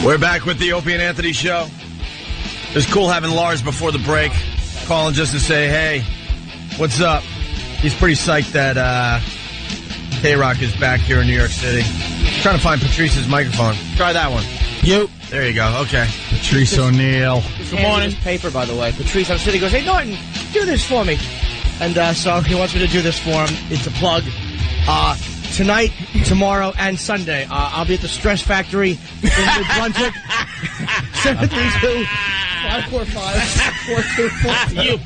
We're back with the Opie and Anthony show. It was cool having Lars before the break, calling just to say, hey, what's up? He's pretty psyched that K-Rock is back here in New York City. Trying to find Patrice's microphone. Try that one. You. There you go. Okay. Patrice O'Neill. Good morning. Paper, by the way. Patrice, I'm sitting. He goes, hey, Norton, do this for me. And so he wants me to do this for him. It's a plug. Tonight, tomorrow, and Sunday, I'll be at the Stress Factory in New Brunswick. 732-545-4242. You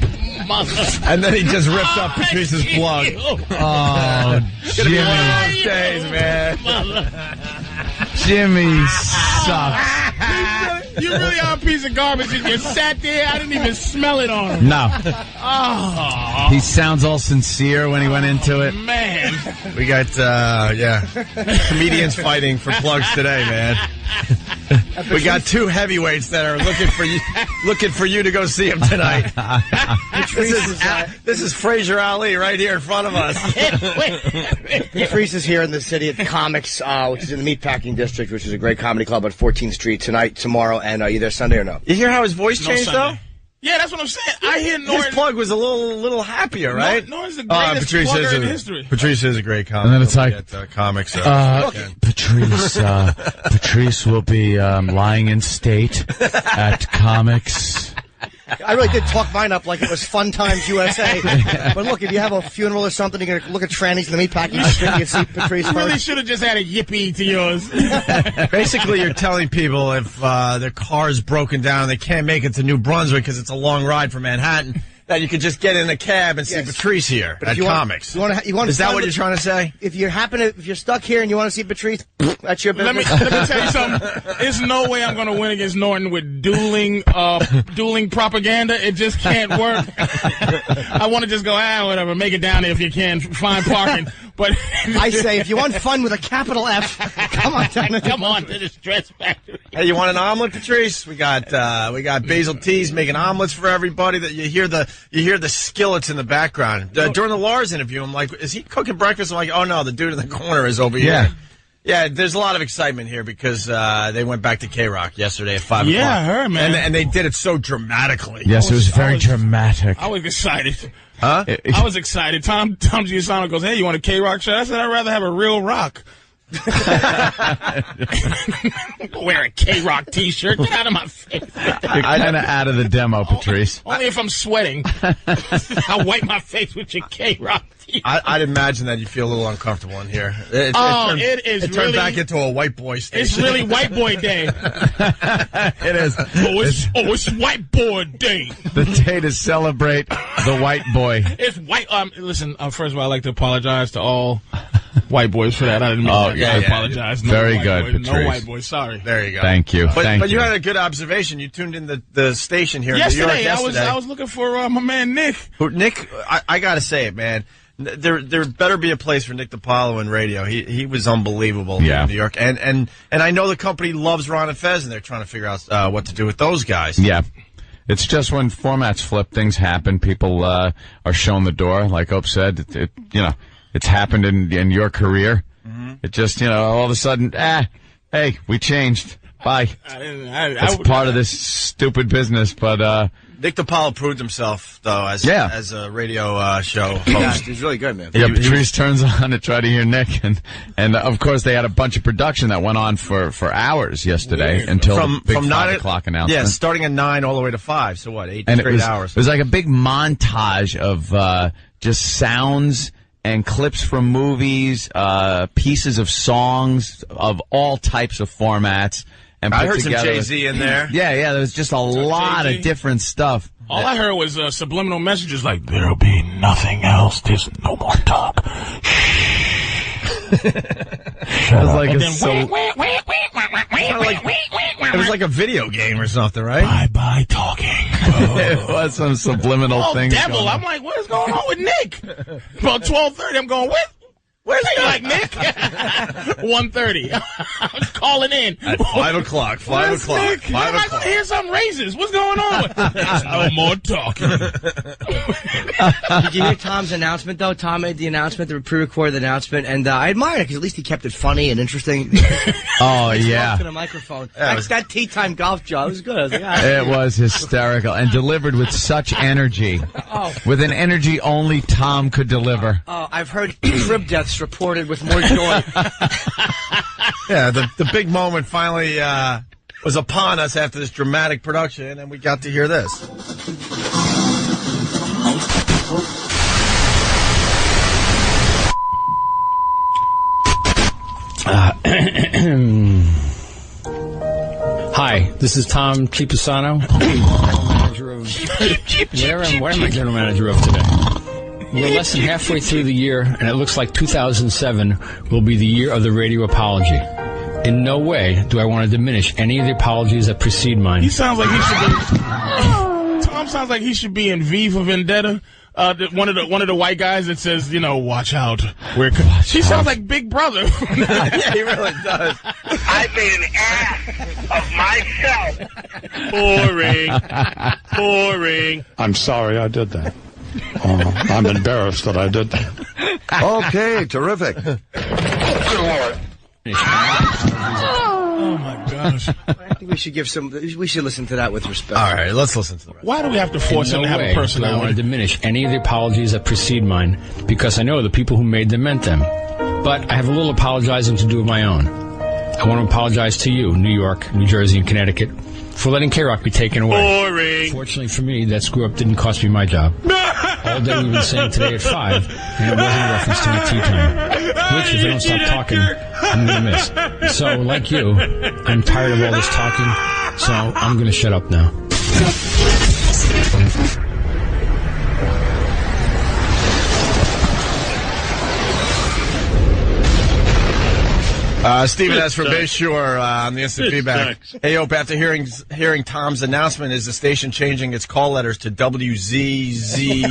mother. And then he just ripped up Patrice's plug. Oh, Jimmy. One of those days, man. Jimmy sucks. You really are a piece of garbage. And you sat there. I didn't even smell it on him. No. Oh. He sounds all sincere when he went into it. Man. We got, comedians fighting for plugs today, man. We got two heavyweights that are looking for you to go see him tonight. This is Fraser Ali right here in front of us. Patrice is here in the city at Comics, which is in the Meatpacking District, which is a great comedy club on 14th Street tonight, tomorrow, and are you there Sunday or no? You hear how his voice changed, though? Yeah, that's what I'm saying. I hear Norton. His plug was a little happier, right? Norton's the greatest plugger in history. Patrice is a great comic. And then it's like, at, Comics. Patrice will be lying in state at Comics. I really did talk mine up like it was Fun Times USA. But look, if you have a funeral or something, you're going to look at trannies in the Meatpacking District, you can see Patrice You really first. should have just had a yippee to yours. Basically, you're telling people if their car's broken down and they can't make it to New Brunswick because it's a long ride from Manhattan, that you could just get in a cab and see Patrice here at Comics. Is that what you're trying to say? If you're stuck here and you want to see Patrice, that's your business. Let me tell you something. There's no way I'm going to win against Norton with dueling propaganda. It just can't work. I want to just go, whatever, make it down there if you can, find parking. But I say, if you want fun with a capital F, come on to the Stress Factory. Hey, you want an omelet, Patrice? We got Basil T's making omelets for everybody. That you hear the skillets in the background. During the Lars interview, I'm like, is he cooking breakfast? I'm like, oh no, the dude in the corner is over here. Yeah, there's a lot of excitement here because they went back to K-Rock yesterday at 5 o'clock. Yeah, I heard, man. And they did it so dramatically. Yes, it was very dramatic. I was excited. Huh? I was excited. Tom Giussano goes, hey, you want a K-Rock shirt? I said, I'd rather have a real rock. Wear a K-Rock T-shirt. Get out of my face. You're kind of out of the demo, Patrice. Only if I'm sweating. I'll wipe my face with your K-Rock T-shirt. I'd imagine that you feel a little uncomfortable in here. It turned really back into a white boy station. It's really white boy day. It is. It's white boy day. The day to celebrate the white boy. It's white. Listen, first of all, I'd like to apologize to all white boys for that. I didn't mean that. I apologize. No Very white good, boys, Patrice. No white boys. Sorry. There you go. Thank you. But you had a good observation. You tuned in the station here in New York yesterday. I was looking for my man Nick. Nick, I got to say it, man. There better be a place for Nick DiPaolo in radio. He was unbelievable here in New York. And I know the company loves Ron and Fez, and they're trying to figure out what to do with those guys. Yeah. It's just when formats flip, things happen. People are shown the door. Like Ope said, it's happened in your career. Mm-hmm. It just, all of a sudden, hey, we changed. Bye. It's part of this stupid business, but Nick DiPaolo proved himself, though, as a radio show host. Yeah, he's really good, man. Yeah, Patrice turns on to try to hear Nick, and of course they had a bunch of production that went on for hours yesterday until the big 5 o'clock announcement. Yeah, starting at 9 all the way to 5. So what? 8 straight hours. It was like a big montage of just sounds and clips from movies, pieces of songs of all types of formats. And I heard some Jay-Z in there. Yeah, there was just a lot Jay-Z? of different stuff. All I heard was subliminal messages like, there'll be nothing else. There's no more talk. It was like it was like a video game or something, right? Bye-bye talking. It was some subliminal thing. Devil. I'm like, what is going on with Nick? About 12:30, I'm going, Where's he like, Nick? 1:30. I was calling in. At 5 o'clock. 5 o'clock. Nick? 5 I o'clock. hear some raises. What's going on? There's no more talking. Did you hear Tom's announcement, though? Tom made the announcement, the pre-recorded announcement, and I admire it because at least he kept it funny and interesting. Oh, yeah. To the microphone. Yeah, That tea time golf job was good. I was like, It was hysterical and delivered with such energy. Oh. With an energy only Tom could deliver. I've heard crib deaths reported with more joy. Yeah, the big moment finally was upon us after this dramatic production, and we got to hear this. Hi, this is Tom Chipisano, manager of where am I general manager of today? We're less than halfway through the year, and it looks like 2007 will be the year of the radio apology. In no way do I want to diminish any of the apologies that precede mine. He sounds like he should be. Tom sounds like he should be in V for Vendetta. One of the white guys that says, watch out. She sounds like Big Brother. Yeah, he really does. I made an ass of myself. Boring. I'm sorry I did that. I'm embarrassed that I did that. Okay, terrific. Oh my gosh. I think we should listen to that with respect. All right, let's listen to the rest. Why do we have to force him In to no have way a do I want to personality? diminish any of the apologies that precede mine, because I know the people who made them meant them. But I have a little apologizing to do of my own. I want to apologize to you, New York, New Jersey, and Connecticut, for letting K-Rock be taken away. Boring. Fortunately for me, that screw-up didn't cost me my job. All day we've been saying today at 5, and it wasn't a reference to my tea time, which, if I don't stop talking, I'm going to miss. So, like you, I'm tired of all this talking, so I'm going to shut up now. Stephen S. from Bayshore on the instant feedback. Hey, Hope, after hearing Tom's announcement, is the station changing its call letters to WZZZ?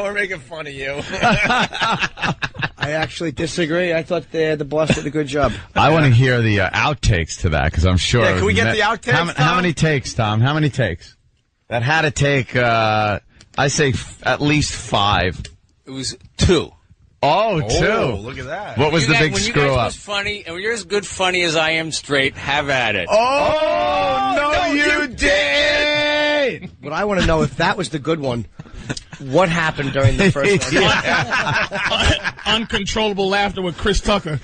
We're making fun of you. I actually disagree. I thought the boss did a good job. I want to hear the outtakes to that, because I'm sure. Yeah, can we get the outtakes, How Tom? many takes, Tom? How many takes? That had to take, I say, at least 5. It was 2. Oh, 2. Oh, look at that. What was the big when screw you guys up? was funny, and when you're as good funny as I am straight, have at it. Oh, no, you did! What I want to know, if that was the good one, what happened during the first one? Uncontrollable laughter with Chris Tucker.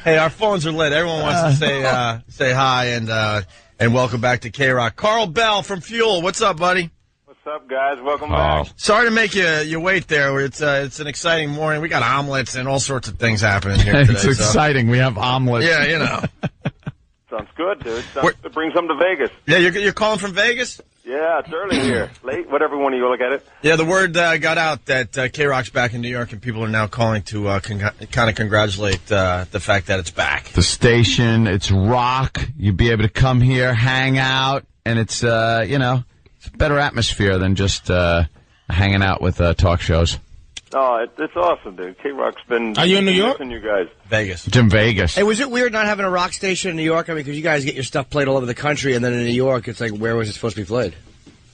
Hey, our phones are lit. Everyone wants to say hi and welcome back to K-Rock. Carl Bell from Fuel. What's up, buddy? What's up, guys? Welcome back. Sorry to make you wait there. It's an exciting morning. We got omelets and all sorts of things happening here today. It's exciting. We have omelets. Yeah, Sounds good, dude. Bring some to Vegas. Yeah, you're calling from Vegas? Yeah, it's early here. Late, whatever one of you look at it. Yeah, the word got out that K-Rock's back in New York, and people are now calling to kind of congratulate the fact that it's back. The station, it's rock. You'd be able to come here, hang out, and it's, it's a better atmosphere than just hanging out with talk shows. Oh, it's awesome, dude. K-Rock's been... Are you in New York? missing you guys. Vegas. It's in Vegas. Hey, was it weird not having a rock station in New York? I mean, because you guys get your stuff played all over the country, and then in New York, it's like, where was it supposed to be played?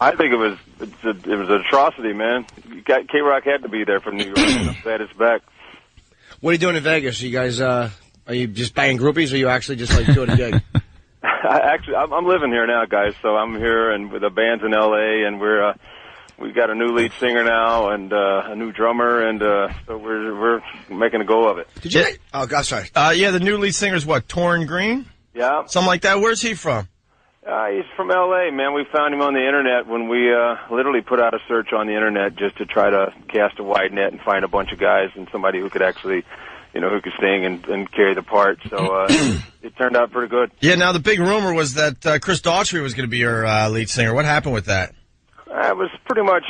I think it was an atrocity, man. K-Rock had to be there from New York, and I'm glad it's back. What are you doing in Vegas? Are you guys, are you just banging groupies, or are you actually just, like, doing a gig? I'm living here now, guys, so I'm here, and the band's in L.A., and we've got a new lead singer now and a new drummer, and so we're making a go of it. Did you? Oh, God, sorry. Yeah, the new lead singer's what, Torrin Green? Yeah. Something like that. Where's he from? He's from L.A., man. We found him on the Internet when we literally put out a search on the Internet just to try to cast a wide net and find a bunch of guys and somebody who could actually, who could sing and carry the part. So it turned out pretty good. Yeah, now the big rumor was that Chris Daughtry was going to be your lead singer. What happened with that? It was pretty much,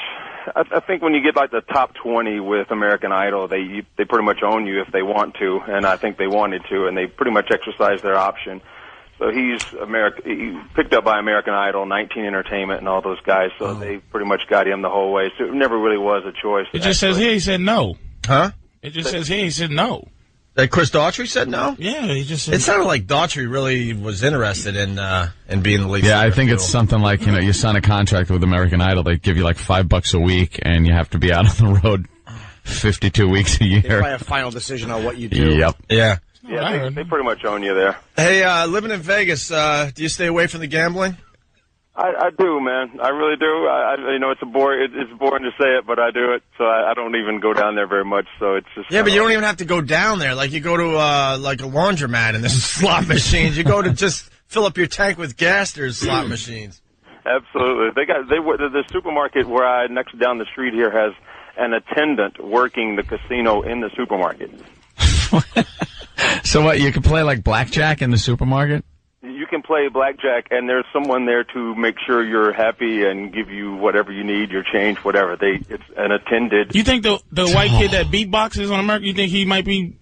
I think when you get like the top 20 with American Idol, they pretty much own you if they want to, and I think they wanted to, and they pretty much exercised their option. So he's he picked up by American Idol, 19 Entertainment, and all those guys. So they pretty much got him the whole way. So it never really was a choice. It just says here he said no. Huh? It just says here he said no. That Chris Daughtry said no? Yeah, he just said It sounded like Daughtry really was interested in being the lead singer. Yeah, I think it's something like, you sign a contract with American Idol, they give you like $5 a week, and you have to be out on the road 52 weeks a year. They probably have final decision on what you do. Yep. Yeah. Yeah, they pretty much own you there. Hey, living in Vegas, do you stay away from the gambling? I do, man. I really do. It's boring to say it, but I do it. So I don't even go down there very much. So it's just Yeah, but you don't even have to go down there. Like you go to like a laundromat and there's slot machines. You go to just fill up your tank with gas. There's slot machines. Absolutely. The supermarket where next down the street here has an attendant working the casino in the supermarket. So what, you can play like blackjack in the supermarket? You can play blackjack, and there's someone there to make sure you're happy and give you whatever you need, your change, whatever. It's an attended. You think the white kid that beatboxes on America, you think he might be,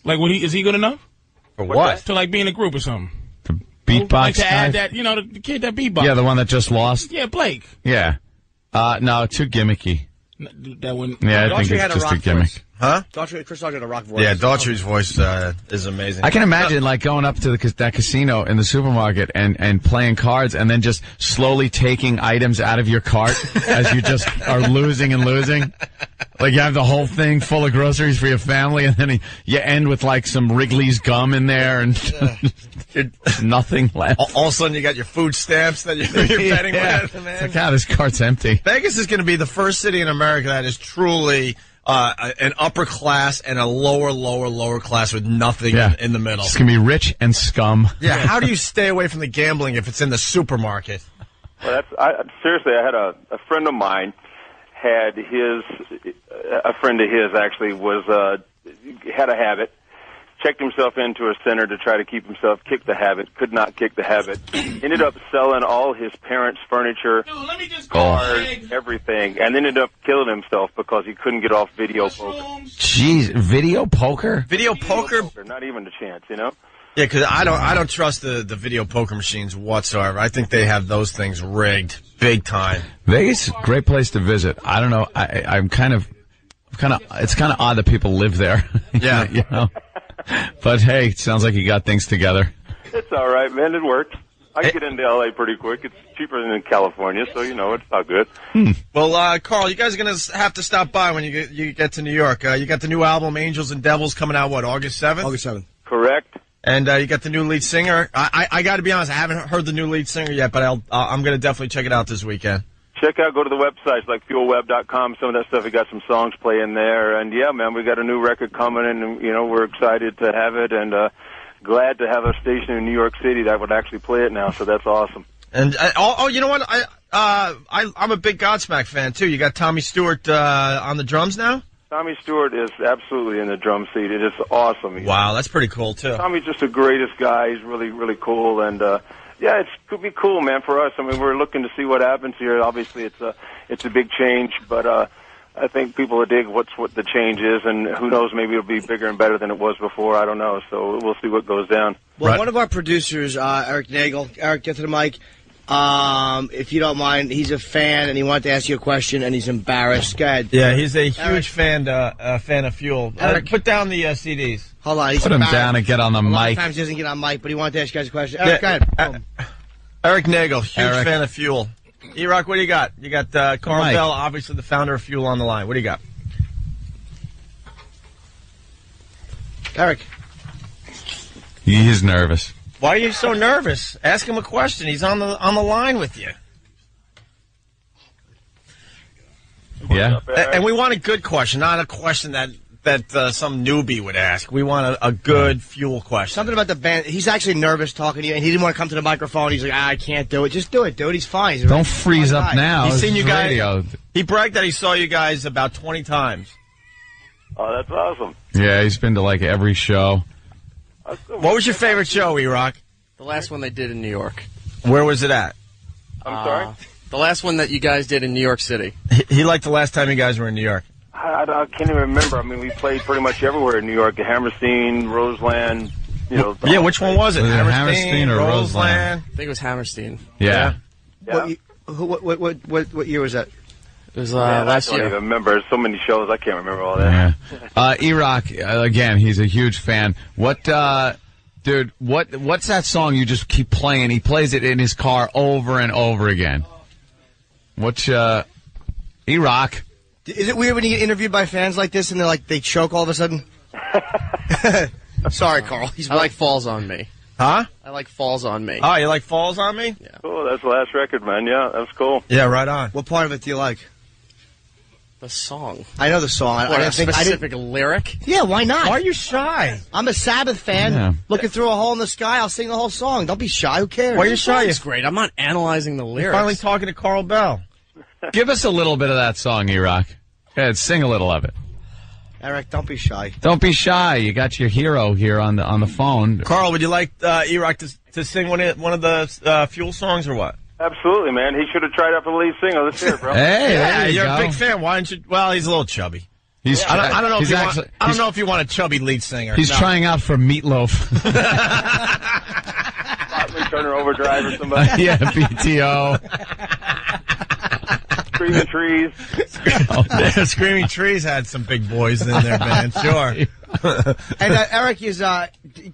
like, is he good enough? For what? To, like, be in a group or something. The beatbox Like to guy? add that, the kid that beatboxes. Yeah, the one that just lost? Yeah, Blake. Yeah. No, too gimmicky. That one. Yeah, I Daughtry think had it's a just a rock gimmick. voice. Huh? Chris Daughtry had a rock voice. Yeah, Daughtry's voice is amazing. I can imagine like going up to that casino in the supermarket and playing cards and then just slowly taking items out of your cart as you just are losing and losing. Like you have the whole thing full of groceries for your family and then you end with like some Wrigley's gum in there and nothing left. All of a sudden you got your food stamps that you're betting with. Man. It's like, this cart's empty. Vegas is going to be the first city in America that is truly an upper class and a lower class with nothing in the middle. It's going to be rich and scum. Yeah, how do you stay away from the gambling if it's in the supermarket? Well, seriously, I had a friend of mine had a friend of his actually had a habit, checked himself into a center to try to kick the habit, could not kick the habit, ended up selling all his parents' furniture, cars, everything, and then ended up killing himself because he couldn't get off video poker. Jeez, video poker? Video poker? Not even a chance, Yeah, because I don't trust the video poker machines whatsoever. I think they have those things rigged big time. Vegas is a great place to visit. I don't know. It's kind of odd that people live there. Yeah. But hey, it sounds like you got things together. It's all right, man. It works. I can get into L.A. pretty quick. It's cheaper than in California, so it's all good. Well, Carl, you guys are going to have to stop by when you get to New York. You got the new album, Angels and Devils, coming out, August 7th? August 7th. Correct. And you got the new lead singer. I got to be honest, I haven't heard the new lead singer yet, but I'm going to definitely check it out this weekend. Go to the websites like fuelweb.com. Some of that stuff, we got some songs playing there. And, yeah, man, we got a new record coming, and, we're excited to have it and glad to have a station in New York City that would actually play it now, so that's awesome. And, you know what? I'm a big Godsmack fan, too. You got Tommy Stewart on the drums now? Tommy Stewart is absolutely in the drum seat. It is awesome. Wow, that's pretty cool, too. Tommy's just the greatest guy. He's really, really cool, and yeah, it could be cool, man, for us. I mean, we're looking to see what happens here. Obviously, it's a big change, but I think people will dig what the change is, and who knows, maybe it'll be bigger and better than it was before. I don't know, so we'll see what goes down. Well, one of our producers, Eric Nagel, Eric, get to the mic. If you don't mind, he's a fan, and he wanted to ask you a question, and he's embarrassed. Go ahead. Yeah, he's a huge fan of Fuel. Eric, put down the CDs. Hold on. He's put him down and get on the mic. A lot of times he doesn't get on mic, but he wanted to ask you guys a question. Eric, go ahead. Eric Nagel, huge fan of Fuel. E-Rock, what do you got? You got Carl Bell, obviously the founder of Fuel, on the line. What do you got? Eric. He is nervous. Why are you so nervous? Ask him a question. He's on the line with you. Yeah. And we want a good question, not a question that some newbie would ask. We want a good Fuel question. Something about the band. He's actually nervous talking to you, and he didn't want to come to the microphone. He's like, I can't do it. Just do it, dude. He's fine. Don't freeze up now. He's seen you guys. Radio. He bragged that he saw you guys about 20 times. Oh, that's awesome. Yeah, he's been to like every show. What was your favorite show, E-Rock? The last one they did in New York. Where was it at? I'm sorry? The last one that you guys did in New York City. He liked the last time you guys were in New York. I can't even remember. I mean, we played pretty much everywhere in New York. The Hammerstein, Roseland, Yeah, which one was it? Was it Hammerstein or Roseland? I think it was Hammerstein. Yeah. What year was that? It was I last don't year. even remember. There's so many shows, I can't remember all that. Yeah. E-Rock, again, he's a huge fan. Dude, what's that song you just keep playing? He plays it in his car over and over again. What's, E-Rock? Is it weird when you get interviewed by fans like this and they choke all of a sudden? Sorry, Carl. I like Falls on Me. Huh? I like Falls on Me. Oh, you like Falls on Me? Yeah. Cool, that's the last record, man. Yeah, that's cool. Yeah, right on. What part of it do you like? The song. I know the song. What, I a didn't think specific lyric? Yeah, why not? Why are you shy? I'm a Sabbath fan. Yeah. Looking through a hole in the sky, I'll sing the whole song. Don't be shy. Who cares? Why are you shy? It's great. I'm not analyzing the You're lyrics. finally talking to Carl Bell. Give us a little bit of that song, E-Rock. Go ahead, sing a little of it. Eric, don't be shy. Don't be shy. You got your hero here on the phone. Carl, would you like E-Rock to sing one of the Fuel songs or what? Absolutely, man. He should have tried out for the lead single. Let's hear it, bro. Hey, Yeah, there you you're go. a big fan. Why don't you? Well, he's a little chubby. He's I don't know. he's If you actually, want, I don't know if you want a chubby lead singer. He's No. trying out for Meatloaf. Turner Overdrive or somebody. Yeah, BTO. Screaming Trees. Screaming Trees had some big boys in their band, sure. And Eric is,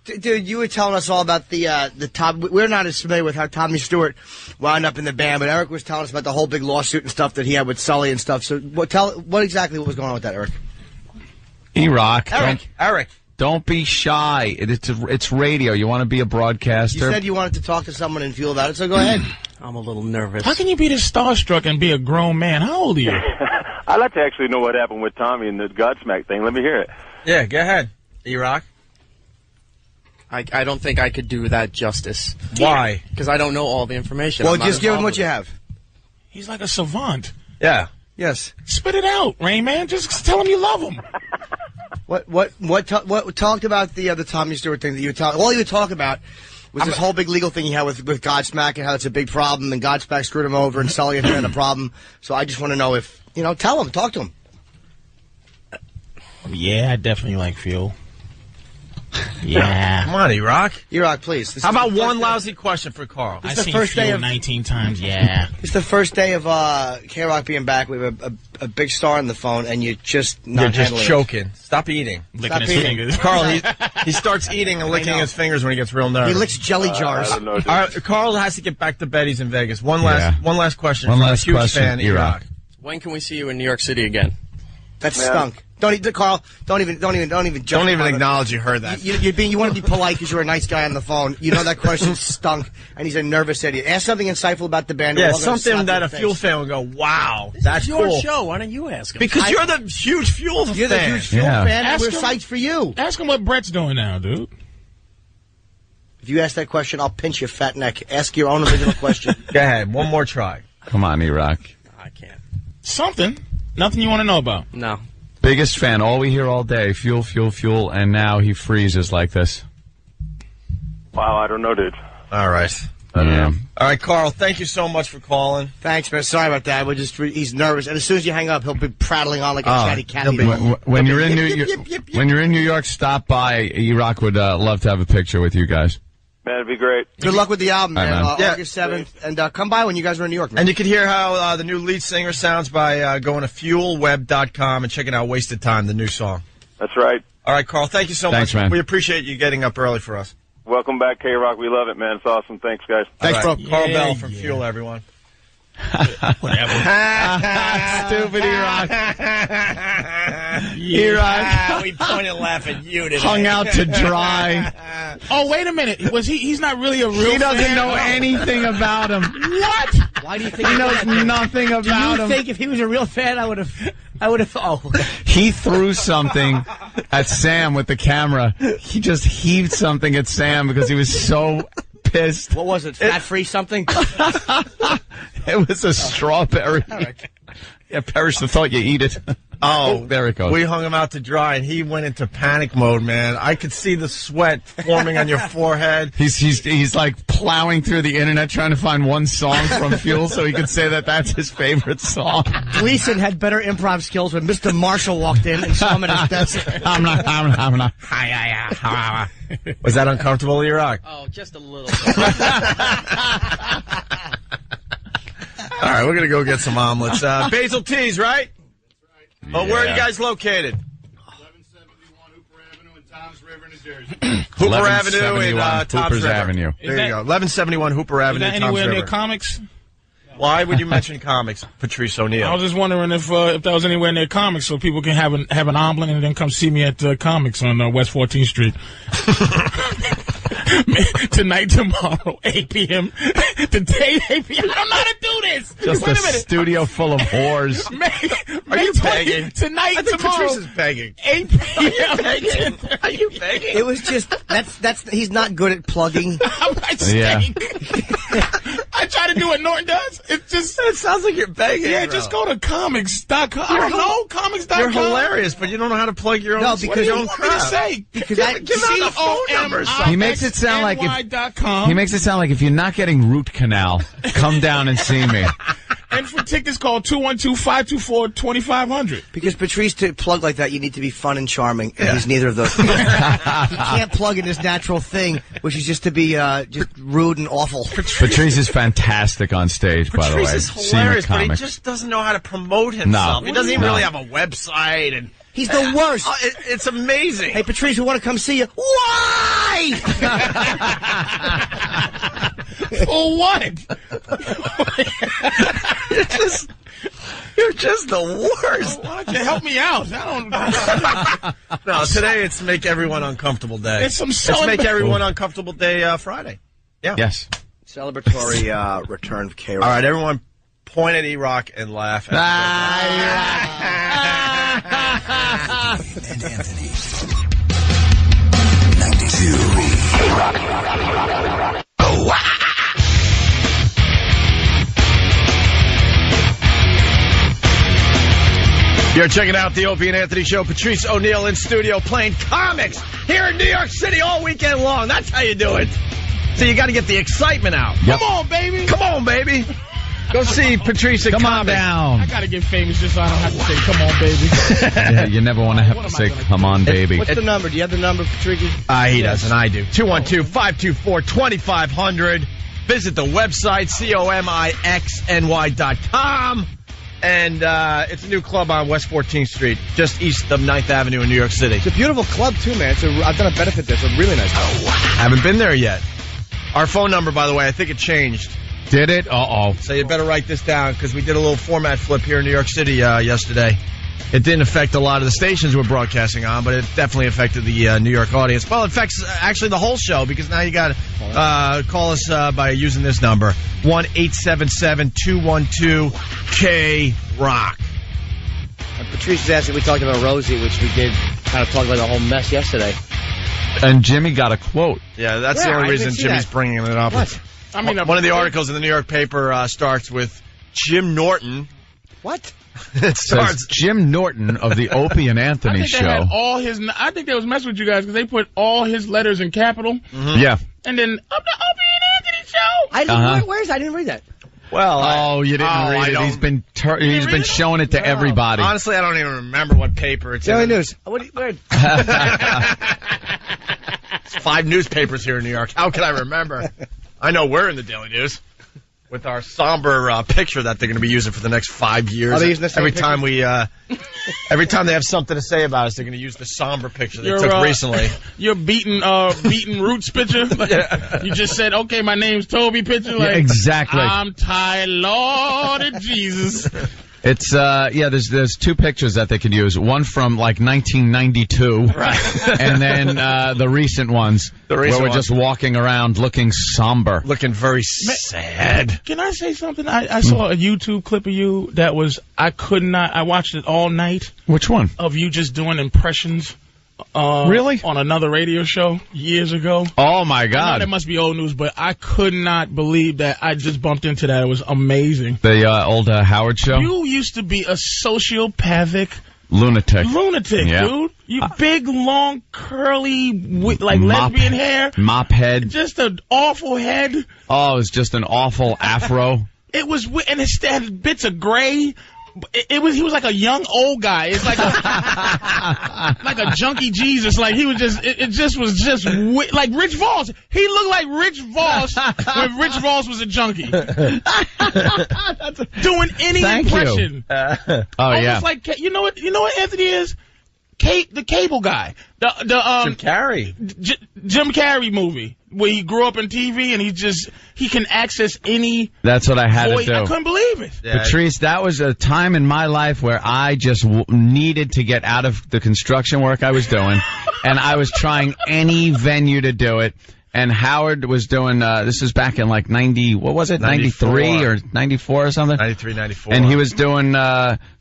dude, you were telling us all about the Tom. We're not as familiar with how Tommy Stewart wound up in the band, but Eric was telling us about the whole big lawsuit and stuff that he had with Sully and stuff. So, what exactly was going on with that, Eric? E-Rock. Eric. Don't be shy. It's radio. You want to be a broadcaster? You said you wanted to talk to someone in Fuel about it, so go ahead. I'm a little nervous. How can you be this starstruck and be a grown man? How old are you? I'd like to actually know what happened with Tommy and the Godsmack thing. Let me hear it. Yeah, go ahead. E-Rock. I don't think I could do that justice. Why? Because I don't know all the information. Well, I'm not just give him involved what you with have. He's like a savant. Yeah. Yes. Spit it out, Rain Man. Just tell him you love him. What talked about the Tommy Stewart thing that you were talking? All you would talk about was this whole big legal thing he had with Godsmack and how it's a big problem, and Godsmack screwed him over, and Sully had a problem. So I just want to know if tell him, talk to him. Yeah, I definitely like Fuel. Yeah. Come on, E-Rock. E-Rock, please. How about one lousy question for Carl? I've the seen first day Fuel of- 19 times, yeah. It's the first day of K-Rock being back. We have a big star on the phone, and you're just not You're just handling choking. Stop eating. Licking his eating. fingers. Carl, he starts eating and licking his fingers when he gets real it. nervous. He licks jelly I jars. don't know, dude. All right, Carl has to get back to bed. He's in Vegas. One last question. One from last a huge question, fan, E-Rock. When can we see you in New York City again? That Man. stunk. Carl. Don't even jump Don't even on it. acknowledge you heard that. You want to be polite because you're a nice guy on the phone. You know that question stunk, and he's a nervous idiot. Ask something insightful about the band. Yeah, We're all gonna something slap that your a face. Fuel fan would go, wow, that's It's your cool. show. Why don't you ask him? Because you're the huge Fuel You're the fan. huge Fuel Yeah. fan, and Ask we're him- psyched for you. Ask him what Brett's doing now, dude. If you ask that question, I'll pinch your fat neck. Ask your own original question. Go ahead, one more try. Come on, E-Rock. I can't. Something. Nothing you want to know about. No. Biggest fan. All we hear all day. Fuel, fuel, fuel. And now he freezes like this. Wow, I don't know, dude. All right. Yeah. All right, Carl, thank you so much for calling. Thanks, man. Sorry about that. He's nervous, and as soon as you hang up, he'll be prattling on like a chatty cat. he'll be- When you're in Yip. When you're in New York, stop by. E-Rock would love to have a picture with you guys. Man, it'd be great. Good luck with the album, All right, man. man. Yeah. August 7th, and come by when you guys are in New York, man. And you can hear how the new lead singer sounds by going to fuelweb.com and checking out Wasted Time, the new song. That's right. All right, Carl, thank you so Thanks, much. man. We appreciate you getting up early for us. Welcome back, K-Rock. We love it, man. It's awesome. Thanks, guys. Thanks, All right. bro. Carl Yeah, Bell from yeah. Fuel, everyone. Whatever. Stupid E-Rock. E-Rock. We point and laugh at you today. Hung out to dry. Oh, wait a minute. Was he's not really a real He doesn't fan? know anything about him. What? Why do you think He knows nothing Do about you him. think if he was a real fan, I would have? Oh, He threw something at Sam with the camera. He just heaved something at Sam because he was so pissed. what was it? Fat-free something? It was a strawberry. Yeah, perish the thought you eat it. Oh, there it goes. We hung him out to dry, and he went into panic mode, man. I could see the sweat forming on your forehead. He's like plowing through the internet trying to find one song from Fuel so he could say that that's his favorite song. Gleason had better improv skills when Mr. Marshall walked in and saw him at his desk. I'm not. Was that uncomfortable, E-Rock? Oh, just a little. All right, we're going to go get some omelets. Basil Teas, right? That's right. Oh, where are you guys located? 1171 Hooper Avenue in Toms River, New Jersey. Hooper Avenue in Toms River. Avenue. There you go. 1171 Hooper Avenue, Is that Toms anywhere River. near comics? Why would you mention comics, Patrice O'Neill? I was just wondering if that was anywhere near comics, so people can have an omelet and then come see me at comics on West 14th Street. Tonight, tomorrow, 8 p.m. Today, 8 p.m. I don't know how to do this. Just Wait a a minute. studio full of whores. Are you begging? Tonight, I think tomorrow, Patrice is begging. 8 p.m. Are you begging? It was just that's he's not good at plugging. I stink. I try to do what Norton does. It's just. It sounds like you're begging. Yeah, bro. just go to comics.com. I don't know, comics.com. You're hilarious, but you don't know how to plug your own. No, because your What do own you want me to crap. say? Because Give out the phone number or something. He makes it sound like COMXNY.com. he makes it sound like if you're not getting root canal, come down and see me. And for tickets, call 212-524-2500. Because Patrice, to plug like that, you need to be fun and charming, and he's neither of those. He can't plug in his natural thing, which is just to be just rude and awful. Patrice is fantastic on stage, by the way. Patrice is See him at hilarious, but he comics. just doesn't know how to promote himself. No. He doesn't even No. really have a website, and He's the worst. it's amazing. Hey, Patrice, we want to come see you. Why? For what? You're just the worst. Why don't you help me out? I don't. No, today it's Make Everyone Uncomfortable Day. It's some Let's selling- Make Everyone Uncomfortable Day Friday. Yeah. Yes. Celebratory return of K-Rock. All right, everyone point at E-Rock and laugh. And Anthony. 92 K-Rock. Oh, You're checking out the Opie and Anthony Show. Patrice O'Neill in studio playing comics here in New York City all weekend long. That's how you do it. So you got to get the excitement out. Yep. Come on, baby. Come on, baby. Go see Patrice at Come on comics. down. I gotta get famous just so I don't have to say, "Come on, baby." Yeah, you never want to have What to am I say, gonna come on, baby. What's the number? Do you have the number, Patrice? He doesn't. I do. 212-524-2500. Visit the website, comixny.com. And it's a new club on West 14th Street, just east of 9th Avenue in New York City. It's a beautiful club, too, man. I've done a benefit there. It's a really nice club. Haven't been there yet. Our phone number, by the way, I think it changed. Did it? Uh-oh. So you better write this down because we did a little format flip here in New York City yesterday. It didn't affect a lot of the stations we're broadcasting on, but it definitely affected the New York audience. Well, it affects actually the whole show because now you got to call us by using this number, 1-877-212-K-ROCK. Patrice is asking, we talked about Rosie, which we did kind of talk about the whole mess yesterday. And Jimmy got a quote. Yeah, that's the Yeah, only I reason didn't see Jimmy's that. bringing it up. What? I mean, One of the articles in the New York paper starts with Jim Norton. What? It Says starts. Jim Norton of the Opie and I Anthony think they had Show. all his. I think they was messing with you guys because they put all his letters in capital, Yeah. and then of the Opie and Anthony Show. I didn't, where's I didn't read that. Well, Oh, you didn't I read it. don't- He's been read it? showing it to everybody. honestly, I don't even remember what paper it's Daily in. News. Where? It's 5 newspapers here in New York. How can I remember? I know we're in the Daily News with our somber picture that they're going to be using for the next 5 years. Are they using the same every time every time they have something to say about us, they're going to use the somber picture they took recently. Your beaten roots picture. You just said, "Okay, my name's Toby." Picture. Like, Yeah, exactly. I'm tired, Lord of Jesus. It's there's 2 pictures that they could use. One from like 1992, right? And then the recent ones where we're just walking around looking somber, Looking very sad. Can I say something? I saw a YouTube clip of you that was I watched it all night Which one? of you just doing impressions. Really? On another radio show years ago. Oh my I know God! that must be old news, but I could not believe that I just bumped into that. It was amazing. The old Howard show. You used to be a sociopathic Lunatic, yeah. dude. You big, long, curly, lesbian hair. Mop head. Just an awful head. Oh, it was just an awful afro. It was, and it had bits of gray. He was like a young old guy. It's like like a junkie Jesus. Like he was just, like Rich Voss. He looked like Rich Voss when Rich Voss was a junkie. Doing any impression. Almost like, you know what Anthony is? The cable guy. Jim Carrey. Jim Carrey movie where he grew up in TV and he can access any. That's what I had to do. I couldn't believe it. Yeah. Patrice, that was a time in my life where I just needed to get out of the construction work I was doing, and I was trying any venue to do it. And Howard was doing, this was back in like 90, what was it, 93 or 94 or something? 93, 94. And he was doing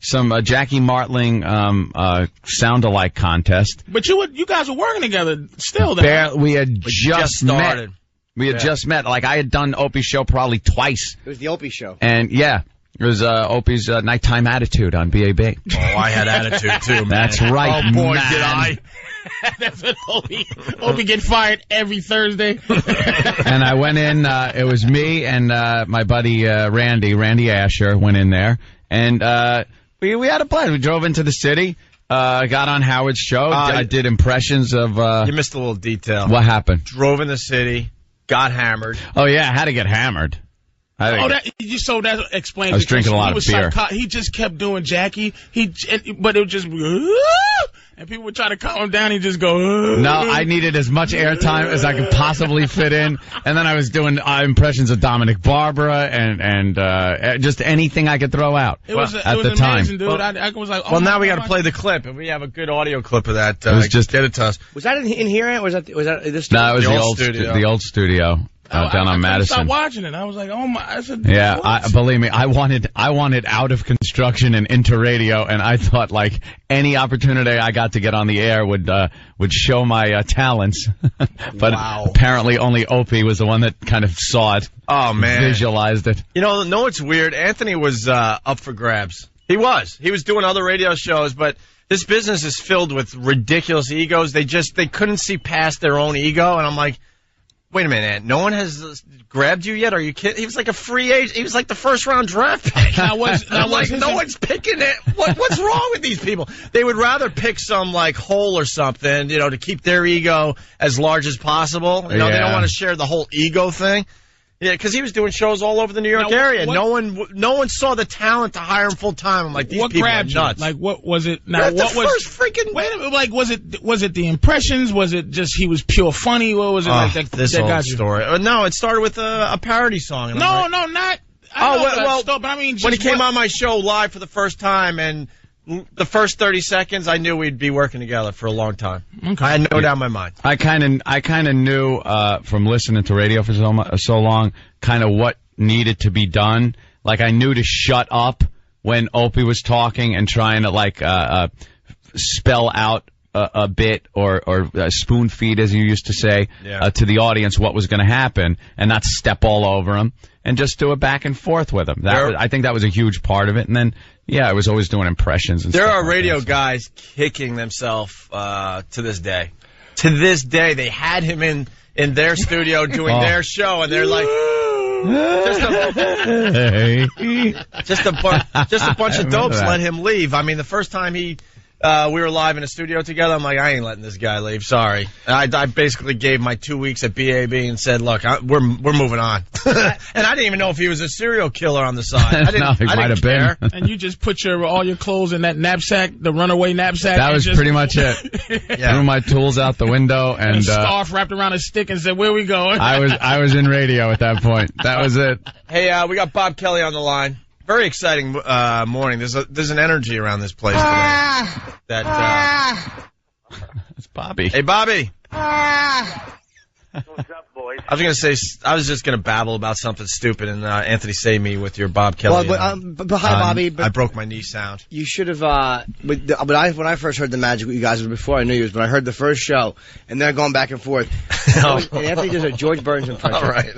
some Jackie Martling sound-alike contest. But you guys were working together still, then. We had just started. We had just met. Like, I had done Opie's show probably twice. It was the Opie show. And, yeah. It was Opie's Nighttime Attitude on BAB. Oh, I had attitude, too, man. That's right, Oh, boy, man. did I. That's what Opie get fired every Thursday. And I went in, it was me and my buddy Randy Asher went in there. And we had a plan. We drove into the city, got on Howard's show. I did impressions of... you missed a little detail. What happened? Drove in the city, got hammered. Oh, yeah, I had to get hammered. That explains. I was drinking a lot of beer. He just kept doing Jackie. But it was just, and people would try to calm him down. He'd just go. No, I needed as much airtime as I could possibly fit in, and then I was doing impressions of Dominic Barbara and just anything I could throw out at the time. Dude. I was like, well, now we got to play the clip, and we have a good audio clip of that. It was just get it to us. Was that in here? Was that this? No, it was the old studio. Down on Madison. I stopped watching it. I was like, oh my! I said, yeah, believe me, I wanted out of construction and into radio, and I thought like any opportunity I got to get on the air would show my talents. But apparently, only Opie was the one that kind of saw it. Oh man, visualized it. You know what's weird? Anthony was up for grabs. He was doing other radio shows, but this business is filled with ridiculous egos. They couldn't see past their own ego, and I'm like. Wait a minute, Ant. No one has grabbed you yet? Are you kidding? He was like a free agent. He was like the first-round draft pick. No one's picking it. What's wrong with these people? They would rather pick some, like, hole or something, to keep their ego as large as possible. They don't want to share the whole ego thing. Yeah, because he was doing shows all over the New York area. No one saw the talent to hire him full time. I'm like, these people are nuts. Like, what was it? Now, what was first freaking? Wait a minute. Like, was it the impressions? Was it just he was pure funny? What was it like that? This whole story. No, it started with a parody song. And not. But I mean, just when he came on my show live for the first time and. The first 30 seconds, I knew we'd be working together for a long time. Okay. I had no doubt in my mind. I kind of knew from listening to radio for so long, kind of what needed to be done. Like I knew to shut up when Opie was talking and trying to spell out a bit or spoon feed, as you used to say, to the audience what was going to happen, and not step all over him and just do it back and forth with him. I think that was a huge part of it, and then. Yeah, I was always doing impressions. And there stuff are radio guys kicking themselves to this day. To this day, they had him in their studio doing their show, and they're like, just a bunch of dopes let him leave. I mean, the first time we were live in a studio together, I'm like, I ain't letting this guy leave. Sorry. I basically gave my 2 weeks at BAB and said, look, we're moving on. And I didn't even know if he was a serial killer on the side. I might have been. And you just put all your clothes in that knapsack, the runaway knapsack. That was pretty much it. Threw my tools out the window and a scarf wrapped around a stick and said, "Where we going?" I was in radio at that point. That was it. Hey, we got Bob Kelly on the line. Very exciting morning. There's an energy around this place today. It's Bobby. Hey, Bobby. What's up, boys? I was just gonna babble about something stupid, and Anthony saved me with your Bob Kelly. Hi, Bobby. I broke my knee sound. You should have. When I first heard the magic with you guys, before I knew you, was when I heard the first show, and they're going back and forth. And Anthony does a George Burns impression. All right.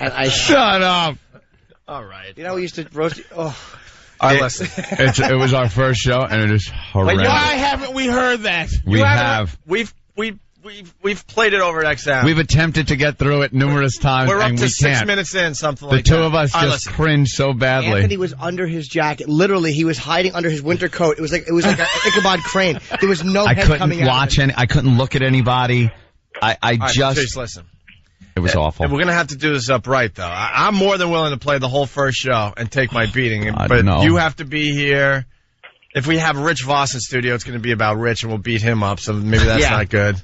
And Shut up. All right. We used to roast. Oh. All right, listen. It was our first show, and it is horrendous. Why haven't we heard that? We have. We've played it over at XM. We've attempted to get through it numerous times, We're up and to we 6 can't. minutes in, something like The that. two of us just cringed so badly. Anthony was under his jacket. Literally, he was hiding under his winter coat. It was like an Ichabod Crane. There was no I head couldn't coming out. watch any. I couldn't look at anybody. I All right, just. Patrice, listen. It was awful. We're going to have to do this up right, though. I'm more than willing to play the whole first show and take my beating. But you have to be here. If we have Rich Voss in studio, it's going to be about Rich, and we'll beat him up, so maybe that's not good.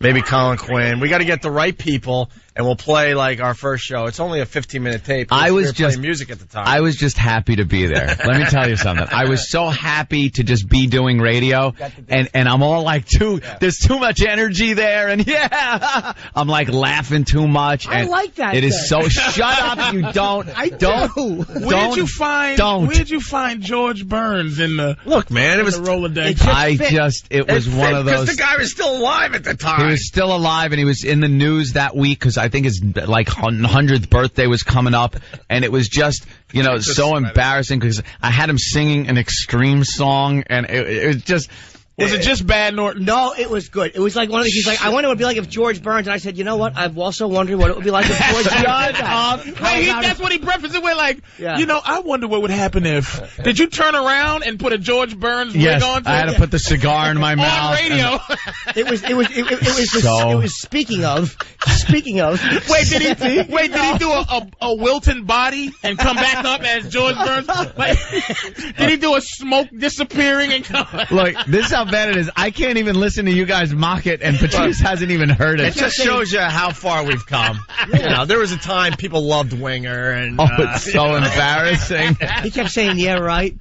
Maybe Colin Quinn. We got to get the right people, and we'll play like our first show. It's only a 15-minute tape. I was just just music at the time. I was just happy to be there. Let me tell you something. I was so happy to just be doing radio, and I'm all like, there's too much energy there, and I'm like laughing too much. I like that. It is so. Shut up! You don't. I do. Where did you find George Burns in the look, man? It was the Rolodex. It was one of those. Because the guy was still alive at the time. He was still alive, and he was in the news that week because I think his 100th birthday was coming up, and it was just so embarrassing because I had him singing an Extreme song, and it was just. Was it just bad, Norton? No, it was good. It was like one of the, he's like, I wonder what it would be like if George Burns, and I said, you know what? I've also wondered what it would be like if George Burns. That's what he prefaced it with, like, I wonder what would happen if. Did you turn around and put a George Burns wig on? I had to put the cigar in my mouth. On radio. It was speaking of. Wait, did he do a Wilton body and come back up as George Burns? Did he do a smoke disappearing and come back? Look, this is how bad it is. I can't even listen to you guys mock it, and Patrice hasn't even heard it. It just shows you how far we've come. There was a time people loved Winger, and it's so embarrassing. He kept saying, "Yeah, right."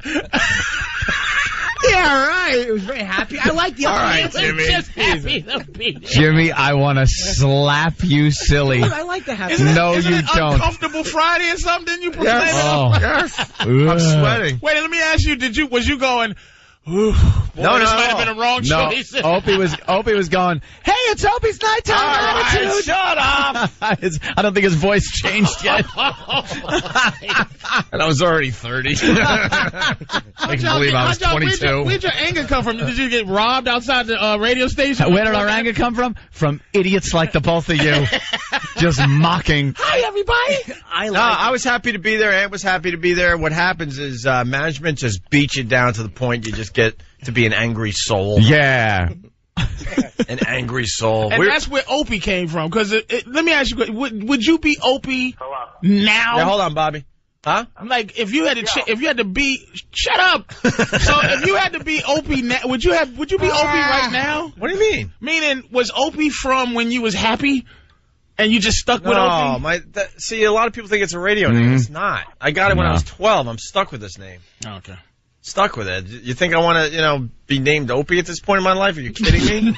Yeah, right. It was very happy. I like the. All right, Jimmy. Just happy to be there. Jimmy, I want to slap you silly. I like the happy. Isn't you don't. Uncomfortable Friday or something? You proclaim it? Yes. I'm sweating. Wait, let me ask you. Was you going? Ooh, boy, this might have been a wrong choice. Opie was going, hey, it's Opie's nighttime attitude. Right, shut up. I don't think his voice changed yet. And I was already 30. I can believe I was 22. Where'd your anger come from? Did you get robbed outside the radio station? Where did our anger come from? From idiots like the both of you. Just mocking. Hi, everybody. I was happy to be there. Ant was happy to be there. What happens is management just beats you down to the point you just get to be an angry soul. Yeah. An angry soul. And that's where Opie came from. Because let me ask you, would you be Opie now? Yeah, hold on, Bobby. Huh? I'm like, if you had to be, shut up. So if you had to be Opie now, would you be Opie right now? What do you mean? Meaning, was Opie from when you was happy? And you just stuck with Opie? See, a lot of people think it's a radio name. It's not. I got it when I was 12. I'm stuck with this name. Okay. Stuck with it. You think I want to, be named Opie at this point in my life? Are you kidding me?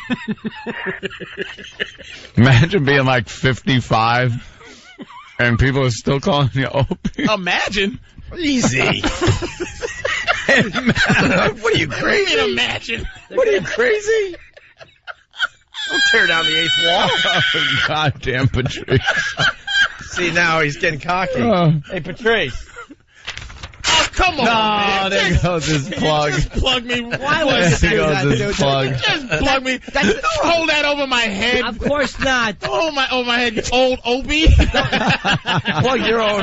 Imagine being like 55 and people are still calling you Opie. Imagine. Easy. What are you, crazy? Imagine. What are you, crazy? Don't tear down the eighth wall. Oh, goddamn Patrice. See, now he's getting cocky. Hey, Patrice. Oh, come on, man. There goes his plug. Just plug me. Why would you do that, dude? Plug. Just plug me. Don't hold that over my head. Of course not. Oh, my head. You old Opie. Plug your own.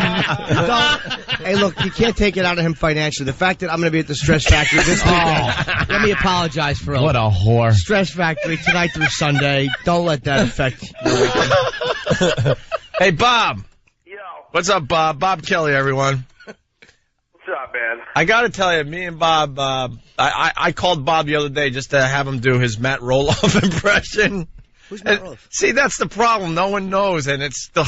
Hey, look, you can't take it out of him financially. The fact that I'm going to be at the Stress Factory this weekend, let me apologize for What a whore. Stress Factory tonight through Sunday. Don't let that affect your weekend. Hey, Bob. Yo. What's up, Bob? Bob Kelly, everyone. What's up, man? I got to tell you, me and Bob, I called Bob the other day just to have him do his Matt Roloff impression. Who's Matt Roloff? See, that's the problem. No one knows, and it's the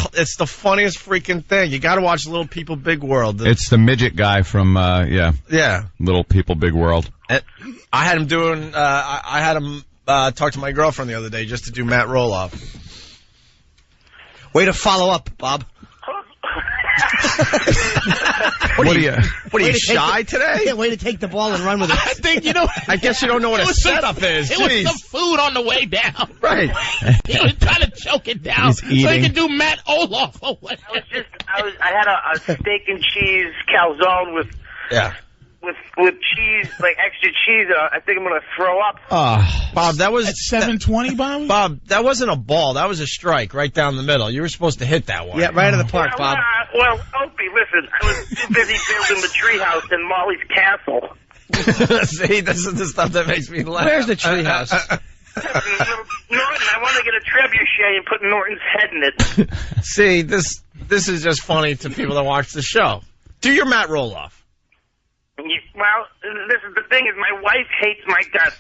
funniest freaking thing. You got to watch Little People, Big World. It's the midget guy from, Yeah. Little People, Big World. And I had him doing, I had him talk to my girlfriend the other day just to do Matt Roloff. Way to follow up, Bob. What are you shy today? Yeah, way to take the ball and run with it. I think, I guess you don't know what a setup is. It was some food on the way down. Right. He was trying to choke it down so he could do Matt Olaf or whatever. I had a steak and cheese calzone with with cheese, like extra cheese. I think I'm gonna throw up. Bob, that was at 7:20, Bob. Bob, that wasn't a ball. That was a strike right down the middle. You were supposed to hit that one. Yeah, right in the park, Bob. Well, Opie, listen, I was too busy building the treehouse in Molly's castle. See, this is the stuff that makes me laugh. Where's the treehouse? Norton, I want to get a trebuchet and put Norton's head in it. See, this is just funny to people that watch the show. Do your Matt Roloff. Well, this is the thing is my wife hates my guts.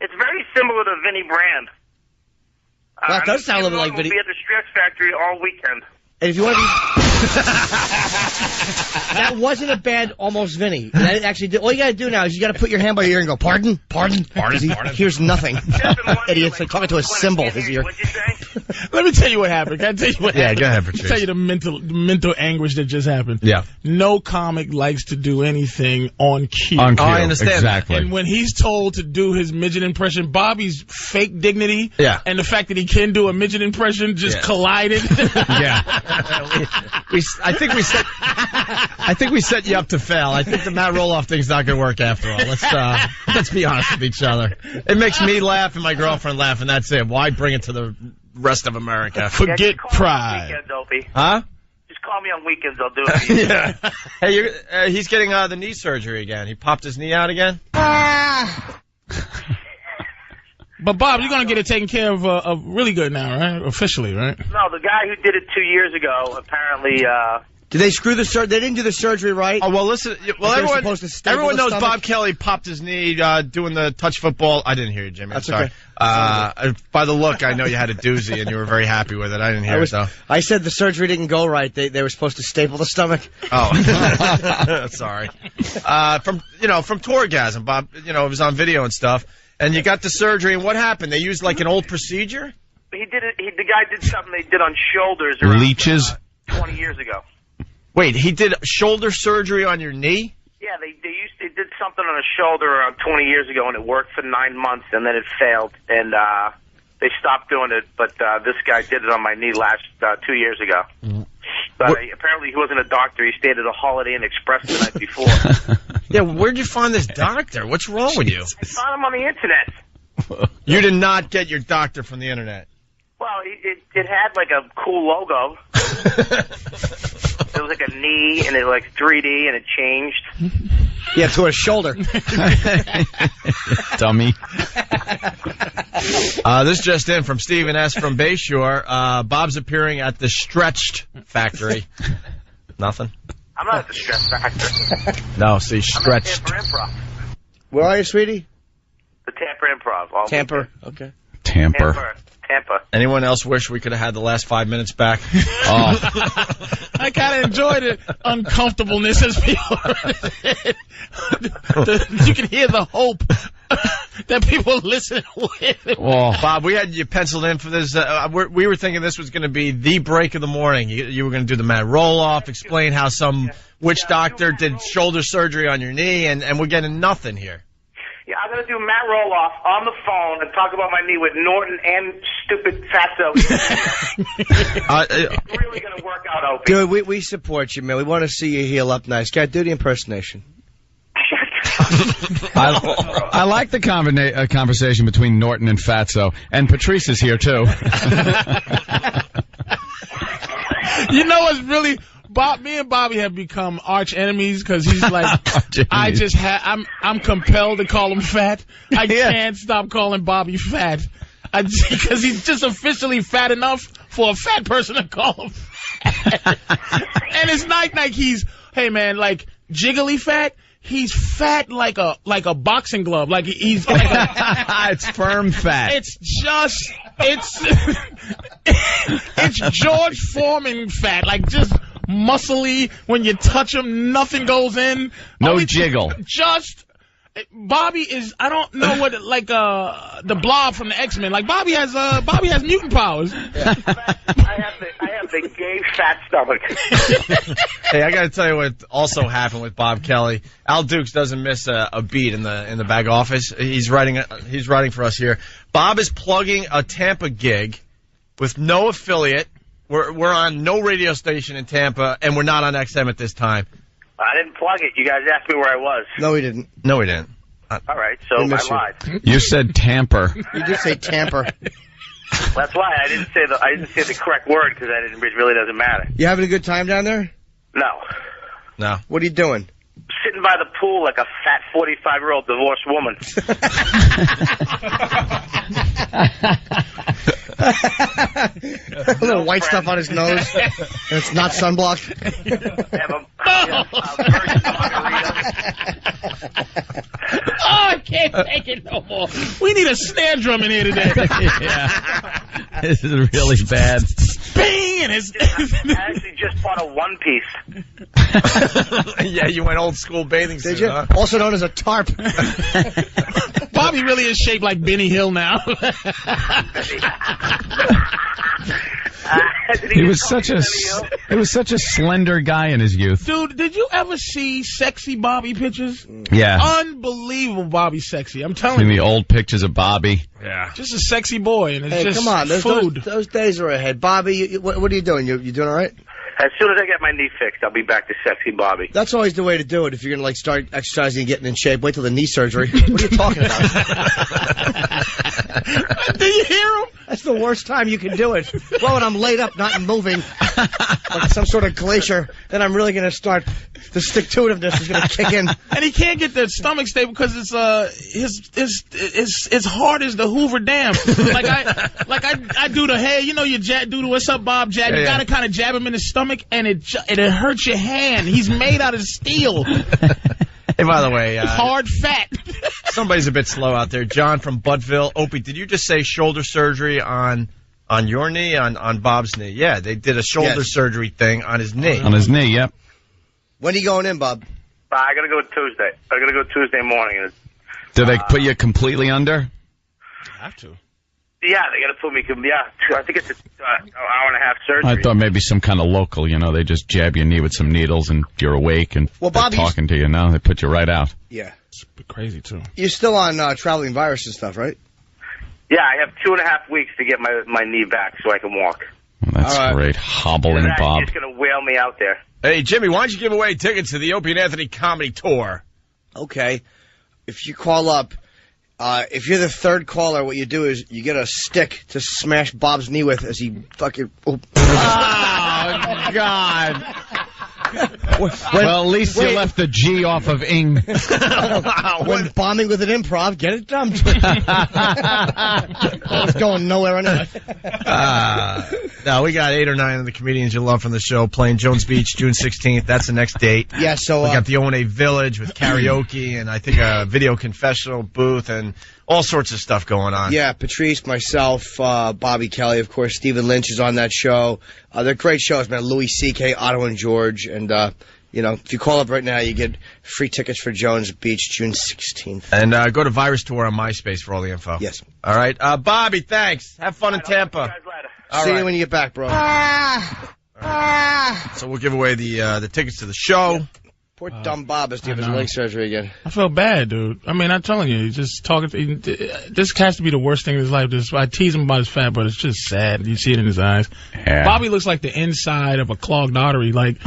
It's very similar to Vinnie Brand. Well, that does sound a little like Vinnie. We'll be at the Stress Factory all weekend. And if you want to be... That wasn't a bad almost Vinny. That actually did. All you got to do now is you got to put your hand by your ear and go, pardon? He hears nothing. Idiot's like talking to a cymbal, his ear. Let me tell you what happened. Can I tell you what happened? Go ahead, Patrice. Tell you the mental anguish that just happened. Yeah. No comic likes to do anything on cue. On cue, I understand. Exactly. And when he's told to do his midget impression, Bobby's fake dignity and the fact that he can do a midget impression just collided. I think we set you up to fail. I think the Matt Roloff thing's not going to work after all. Let's be honest with each other. It makes me laugh and my girlfriend laugh, and that's it. Why bring it to the rest of America? Forget pride. Weekends, Opie. Huh? Just call me on weekends. I'll do it. Yeah. Hey, he's getting the knee surgery again. He popped his knee out again. But Bob, you're gonna get it taken care of really good now, right? Officially, right? No, the guy who did it 2 years ago apparently. Did they screw the surgery? They didn't do the surgery right. Oh well, listen. Well, everyone knows Bob Kelly popped his knee doing the touch football. I didn't hear you, Jimmy. That's sorry. Okay. By the look, I know you had a doozy and you were very happy with it. I didn't hear it though. I said the surgery didn't go right. They were supposed to staple the stomach. Oh, sorry. From Tourgasm, Bob. It was on video and stuff. And you got the surgery, and what happened? They used like an old procedure? He did it. The guy did something they did on shoulders around Leeches? 20 years ago. Wait, he did shoulder surgery on your knee? Yeah, they did something on a shoulder around 20 years ago, and it worked for 9 months, and then it failed, and they stopped doing it. But this guy did it on my knee 2 years ago. But apparently he wasn't a doctor. He stayed at a Holiday Inn Express the night before. Yeah, where'd you find this doctor? What's wrong with you? I found him on the internet. You did not get your doctor from the internet. Well, it had like a cool logo. It was like a knee, and it like 3D, and it changed. Yeah, to a shoulder. Dummy. This just in from Stephen S. from Bayshore. Bob's appearing at the Stretched Factory. Nothing? I'm not at the Stress Factory. No, see, Stretched. I'm at Tampa Improv. Where are you, sweetie? The Tampa Improv. Tampa. Okay. Tampa. Anyone else wish we could have had the last 5 minutes back? Oh. I kind of enjoy the uncomfortableness as people. You can hear the hope that people listen with. Well, Bob, we had you penciled in for this. We were thinking this was going to be the break of the morning. You were going to do the Matt Roloff, explain how some witch doctor did shoulder surgery on your knee, and we're getting nothing here. Yeah, I'm going to do Matt Roloff on the phone and talk about my knee with Norton and stupid Fatso. It's really going to work out, Opie. Dude, we support you, man. We want to see you heal up nice. Got do the impersonation. I like the conversation between Norton and Fatso. And Patrice is here, too. You know what's really... me and Bobby have become arch enemies because he's like, I'm compelled to call him fat. I can't stop calling Bobby fat because he's just officially fat enough for a fat person to call him fat. And it's not like he's, hey man, like jiggly fat. He's fat like a boxing glove. Like he's like it's firm fat. It's George Foreman fat. Like just muscly. When you touch him, nothing goes in. No jiggle. Just Bobby is. I don't know what the Blob from the X-Men. Like Bobby has mutant powers. Yeah. I have the gay fat stomach. Hey, I got to tell you what also happened with Bob Kelly. Al Dukes doesn't miss a beat in the back office. He's writing for us here. Bob is plugging a Tampa gig with no affiliate. We're on no radio station in Tampa, and we're not on XM at this time. I didn't plug it. You guys asked me where I was. No, we didn't. No, we didn't. All right, so I lied. You said tamper. You did say tamper. That's why I didn't say the correct word because it really doesn't matter. You having a good time down there? No. No. What are you doing? Sitting by the pool like a fat 45-year-old divorced woman. A little white stuff on his nose. And it's not sunblock. I can't take it no more. We need a snare drum in here today. Yeah. This is really bad. Bing! And I actually just bought a one piece. Yeah, you went old school bathing suit. Did you? Huh? Also known as a tarp. Bobby really is shaped like Benny Hill now. He was such a slender guy in his youth. Dude, did you ever see sexy Bobby pictures? Yeah. Unbelievable Bobby sexy. I'm telling Seen you. the old pictures of Bobby. Yeah. Just a sexy boy, and it's Hey, just come on. food. Those days are ahead. Bobby, what are you doing? You doing all right? As soon as I get my knee fixed, I'll be back to sexy Bobby. That's always the way to do it. If you're going to start exercising and getting in shape, wait till the knee surgery. What are you talking about? Do you hear him? That's the worst time you can do it. Well, when I'm laid up, not moving, like some sort of glacier, then I'm really going to start. The stick-to-itiveness is going to kick in. And he can't get the stomach stable because it's his heart is the Hoover Dam. I do the hey, you know, you do the what's up, Bob jab. You got to kind of jab him in his stomach, and it hurts your hand. He's made out of steel. Hey, by the way, hard fat. Somebody's a bit slow out there. John from Buttville. Opie, did you just say shoulder surgery on your knee, on Bob's knee? Yeah, they did a shoulder surgery thing on his knee. On his knee, yep. When are you going in, Bob? I got to go Tuesday. I got to go Tuesday morning. Do they put you completely under? Have to. Yeah, they got to put me. Yeah, I think it's an hour and a half surgery. I thought maybe some kind of local, they just jab your knee with some needles and you're awake and they're talking to you. No, they put you right out. Yeah. It's crazy, too. You're still on traveling virus and stuff, right? Yeah, I have 2.5 weeks to get my knee back so I can walk. Well, that's great. Hobbling Bob. He's just going to whale me out there. Hey, Jimmy, why don't you give away tickets to the Opie and Anthony Comedy Tour? Okay. If you call up, if you're the third caller, what you do is you get a stick to smash Bob's knee with as he fucking... Oh, God. Well, at least you left the G off of ing. When bombing with an improv, get it dumped. It's going nowhere anyway. No, we got 8 or 9 of the comedians you love from the show playing Jones Beach, June 16th. That's the next date. Yeah, so... we got the O&A Village with karaoke and I think a video confessional booth and all sorts of stuff going on. Yeah, Patrice, myself, Bobby Kelly, of course, Stephen Lynch is on that show. They're great shows, man. Louis C.K., Otto and George. And, if you call up right now, you get free tickets for Jones Beach, June 16th. And go to Virus Tour on MySpace for all the info. Yes. All right. Bobby, thanks. Have fun in Tampa. See you when you get back, bro. So we'll give away the tickets to the show. Yeah. Poor dumb Bob has to have his leg surgery again. I feel bad, dude. I mean, I'm telling you, he's just talking. This has to be the worst thing in his life. I tease him about his fat, but it's just sad. You see it in his eyes. Yeah. Bobby looks like the inside of a clogged artery. Like,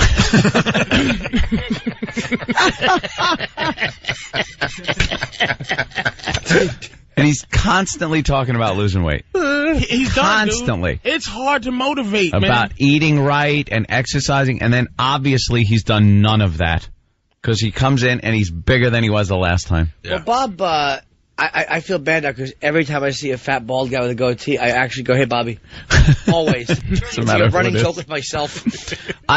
and he's constantly talking about losing weight. He's done, constantly. Dude. It's hard to motivate, about eating right and exercising, and then obviously he's done none of that. Because he comes in and he's bigger than he was the last time. Yeah. Well, Bob, I feel bad now because every time I see a fat bald guy with a goatee, I actually go, "Hey, Bobby." Always. It's like a running joke with myself.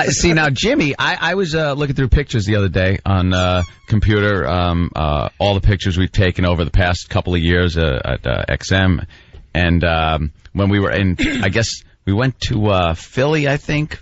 See, now, Jimmy, I was looking through pictures the other day on computer, all the pictures we've taken over the past couple of years at XM. And when we were in, I guess we went to Philly, I think,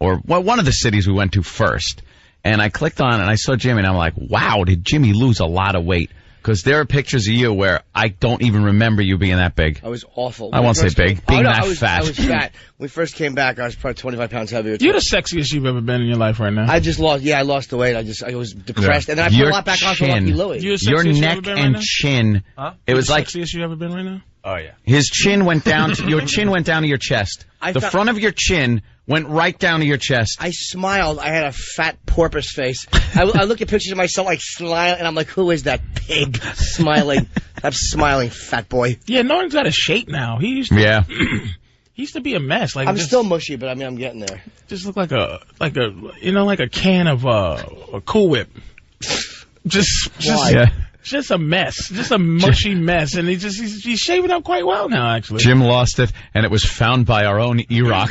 or one of the cities we went to first. And I clicked on it, and I saw Jimmy, and I'm like, wow, did Jimmy lose a lot of weight? Because there are pictures of you where I don't even remember you being that big. I was awful. I won't say big. Being that fat. I was fat. When we first came back, I was probably 25 pounds heavier. You're the sexiest you've ever been in your life right now. I just lost. Yeah, I lost the weight. I was depressed, and then I put a lot back on for Lucky Louie. Your neck and chin. It was like sexiest you ever been right now. Oh, yeah. His chin went down to your chin went down to your chest. The front of your chin went right down to your chest. I smiled. I had a fat porpoise face. I look at pictures of myself like smiling, and I'm like, who is that pig smiling? I'm smiling, fat boy. Yeah, Norton's got a shape now. He used to, he used to be a mess. Like I'm still mushy, but I mean, I'm getting there. Just look like a can of a Cool Whip. Just a mess, just a mushy mess, and he's shaving up quite well now. Actually, Jim lost it, and it was found by our own E-Rock.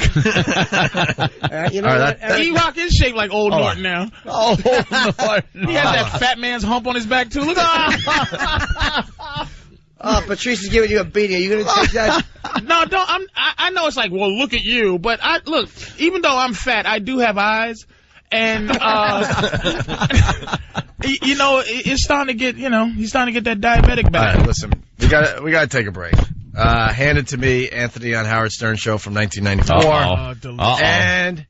E-Rock is shaped like old Norton now. Oh, Norton. He has that fat man's hump on his back too. Look at Patrice is giving you a beating. Are you going to take that? No, don't. I know it's like, well, look at you, but look. Even though I'm fat, I do have eyes. And, it's starting to get, he's starting to get that diabetic back. All right, listen, we gotta take a break. Hand it to me, Anthony on Howard Stern Show from 1994. And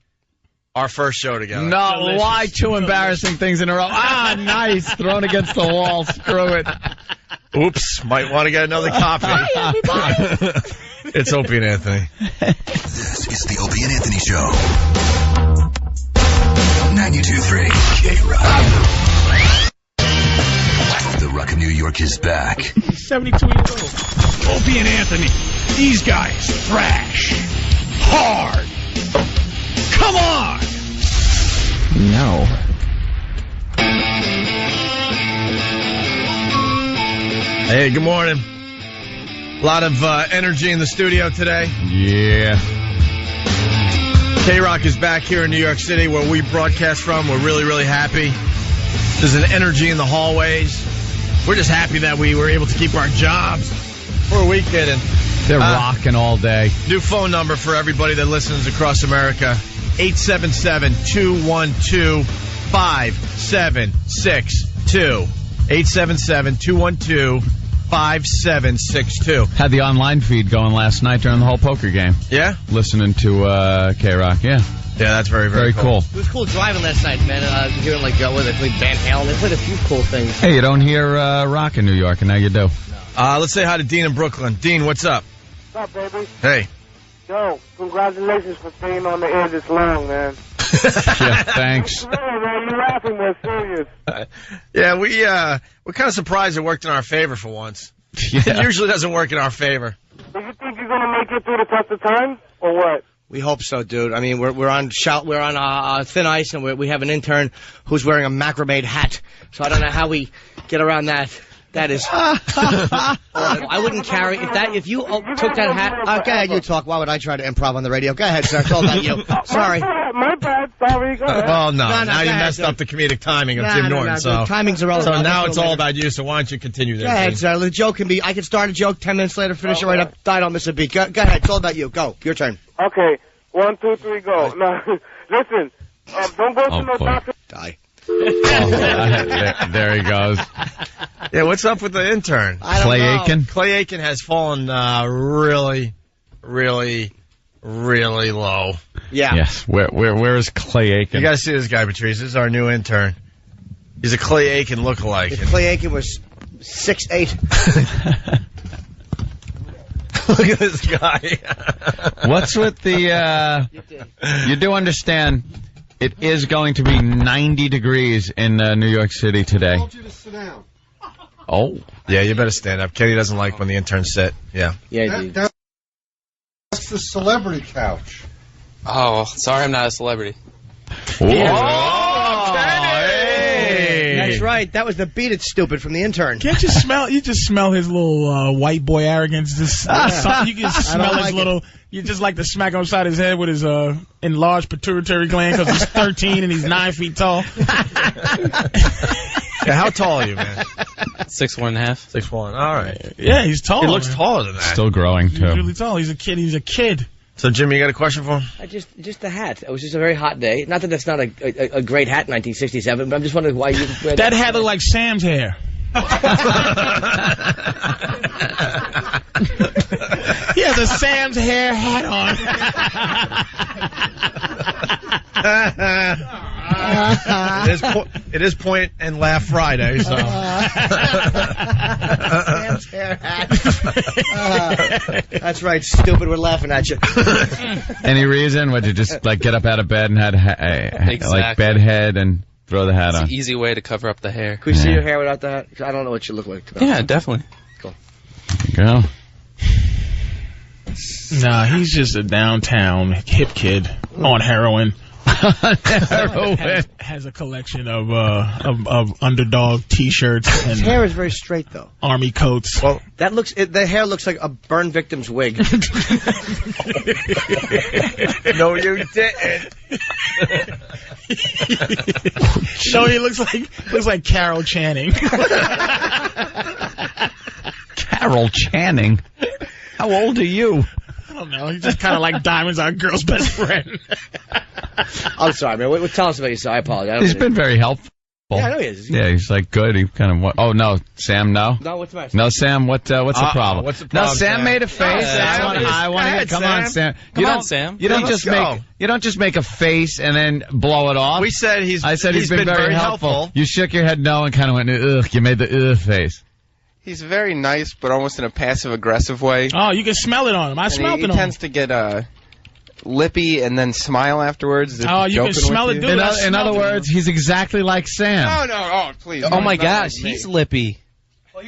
our first show together. No, why two embarrassing things in a row? Nice. Thrown against the wall. Screw it. Oops, might want to get another copy. It's Opie and Anthony. This is the Opie and Anthony Show. 92.3 K-Rock. The Rock of New York is back. He's 72 years old. Opie and Anthony, these guys thrash hard. Come on. No. Hey, good morning. A lot of energy in the studio today. Yeah. K-Rock is back here in New York City where we broadcast from. We're really, really happy. There's an energy in the hallways. We're just happy that we were able to keep our jobs. Who are we kidding? They're rocking all day. New phone number for everybody that listens across America. 877-212-5762. 877-212-5762. Had the online feed going last night during the whole poker game. Yeah? Listening to K-Rock, yeah. Yeah, that's very, very cool. It was cool driving last night, man. Hearing they played Van Halen. They played a few cool things. Hey, you don't hear rock in New York, and now you do. Let's say hi to Dean in Brooklyn. Dean, what's up? What's up, baby? Hey. Yo, congratulations for staying on the air this long, man. Yeah, thanks. Man, you're laughing, we're serious. Yeah, we're kind of surprised it worked in our favor for once. Yeah. It usually doesn't work in our favor. Do you think you're gonna make it through the test of time, or what? We hope so, dude. I mean, we're on thin ice, and we have an intern who's wearing a macrame hat. So I don't know how we get around that. That is. I wouldn't carry if you took that hat. Go ahead, you talk. Why would I try to improv on the radio? Go ahead, sir. It's all about you. Sorry. My bad. Sorry. Go ahead. Well, no. Now you ahead, messed up the comedic timing of Jim Norton. So timing's irrelevant. So now it's all about you. So why don't you continue there? Go ahead, sir. The joke can be. I can start a joke 10 minutes later, finish it right up. I don't miss a beat. Go ahead. It's all about you. Go. Your turn. Okay. 1, 2, 3, go. Now, listen. Don't go to no doctor. Die. There he goes. Yeah, what's up with the intern? Clay Aiken? Clay Aiken has fallen really, really, really low. Yeah. Yes. Where is Clay Aiken? You gotta see this guy, Patrice. This is our new intern. He's a Clay Aiken lookalike. If Clay Aiken was 6'8". Look at this guy. What's with the, you do understand it is going to be 90 degrees in New York City today. I told you to sit down. Oh. Yeah, you better stand up. Kenny doesn't like when the interns sit. Yeah. Yeah, That's the celebrity couch. Oh, sorry I'm not a celebrity. Oh, Kenny! That's right. That was the beat it stupid from the intern. Can't you smell? You just smell his little white boy arrogance. Just you can smell his little. You just like to smack him upside his head with his enlarged pituitary gland because he's 13 and he's 9 feet tall. Yeah, how tall are you, man? 6'1.5". 6'1". All right. Yeah, he's tall. He looks taller than that. Still growing, too. He's really tall. He's a kid. He's a kid. So, Jimmy, you got a question for him? Just the hat. It was just a very hot day. Not that that's not a great hat in 1967, but I'm just wondering why you wear that hat looked like Sam's hair. He has a Sam's hair hat on. It is point and laugh Friday, so. Sam's hair hat. That's right, stupid. We're laughing at you. Any reason? Would you just like get up out of bed and had like bed head and throw the hat It's on? an easy way to cover up the hair. Can we see your hair without the hat? I don't know what you look like. Yeah, definitely. Cool. Go. Nah, he's just a downtown hip kid on heroin. Has a collection of underdog T-shirts and His hair is very straight, though. army coats. Well, the hair looks like a burn victim's wig. No, you didn't. So he looks like Carol Channing. Carol Channing? How old are you? I don't know. He's just kind of like Diamond's our girl's best friend. I'm sorry, man. Tell us about yourself. I apologize. He's been very helpful. Yeah, I know he is. Yeah, he's like good. He kind of. Oh no, Sam, no. No, what's the matter? No, Sam. What's the problem? What's the problem? No, Sam made a face. I want to. Come on, Sam. Come on, Sam. You don't just make a face and then blow it off. We said he's been very helpful. You shook your head no and kind of went ugh. You made the ugh face. He's very nice, but almost in a passive-aggressive way. Oh, you can smell it on him. I smelled it on him. He tends to get lippy and then smile afterwards. Oh, you can smell it, dude. In other words, he's exactly like Sam. No, oh, please. Oh, my gosh, he's lippy. Oh,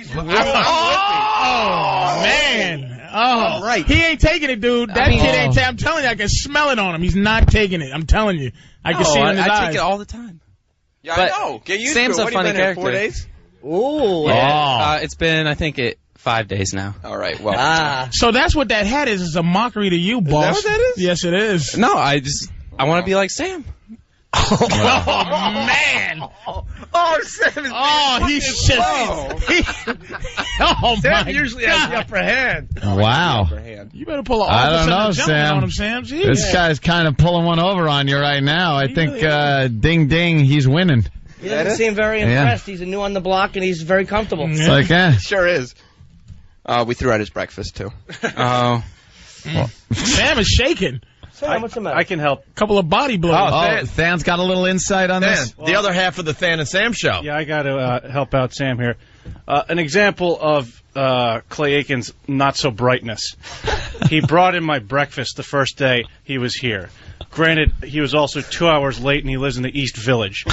man. Oh, right. He ain't taking it, dude. That kid ain't taking it. I'm telling you, I can smell it on him. He's not taking it. I'm telling you. I can see it in his eyes. I take it all the time. Yeah, but I know. Get used Sam's to it. a funny character. 4 days? Ooh. Yeah. It's been, I think, 5 days now. All right, well. So that's what that hat is. It's a mockery to you, boss. Is that what that is? Yes, it is. No, I want to be like Sam. Oh, man. Oh, Sam is he's just... oh, Sam my usually God. has the upper hand. Wow. You better pull an I don't know, officer Sam. on him, Sam. Jeez. This guy's kind of pulling one over on you right now. I think, ding, ding, he's winning. He doesn't seem very impressed. He's new on the block, and he's very comfortable. It's like, Sure is. We threw out his breakfast, too. Well. Sam is shaking. Sam, what's the matter? I can help. Couple of body blows. Than's got a little insight on this? The other half of the Than and Sam show. Yeah, I got to help out Sam here. An example of Clay Aiken's not-so-brightness. He brought in my breakfast the first day he was here. Granted, he was also 2 hours late, and he lives in the East Village,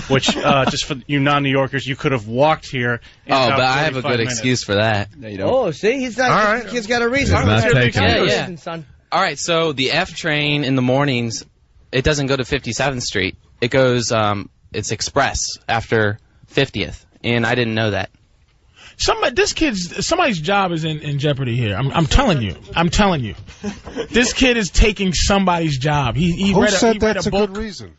which, just for you non-New Yorkers, you could have walked here in about but I have a 45 good minutes. excuse for that. No, you don't. Oh, see? He's not. All right. He's got a reason. He's not taking it. Yeah. Son. All right, so the F train in the mornings, it doesn't go to 57th Street. It goes, it's express after 50th, and I didn't know that. Somebody's job is in jeopardy here. I'm telling you. This kid is taking somebody's job. He Who read said a that's a book. good reason?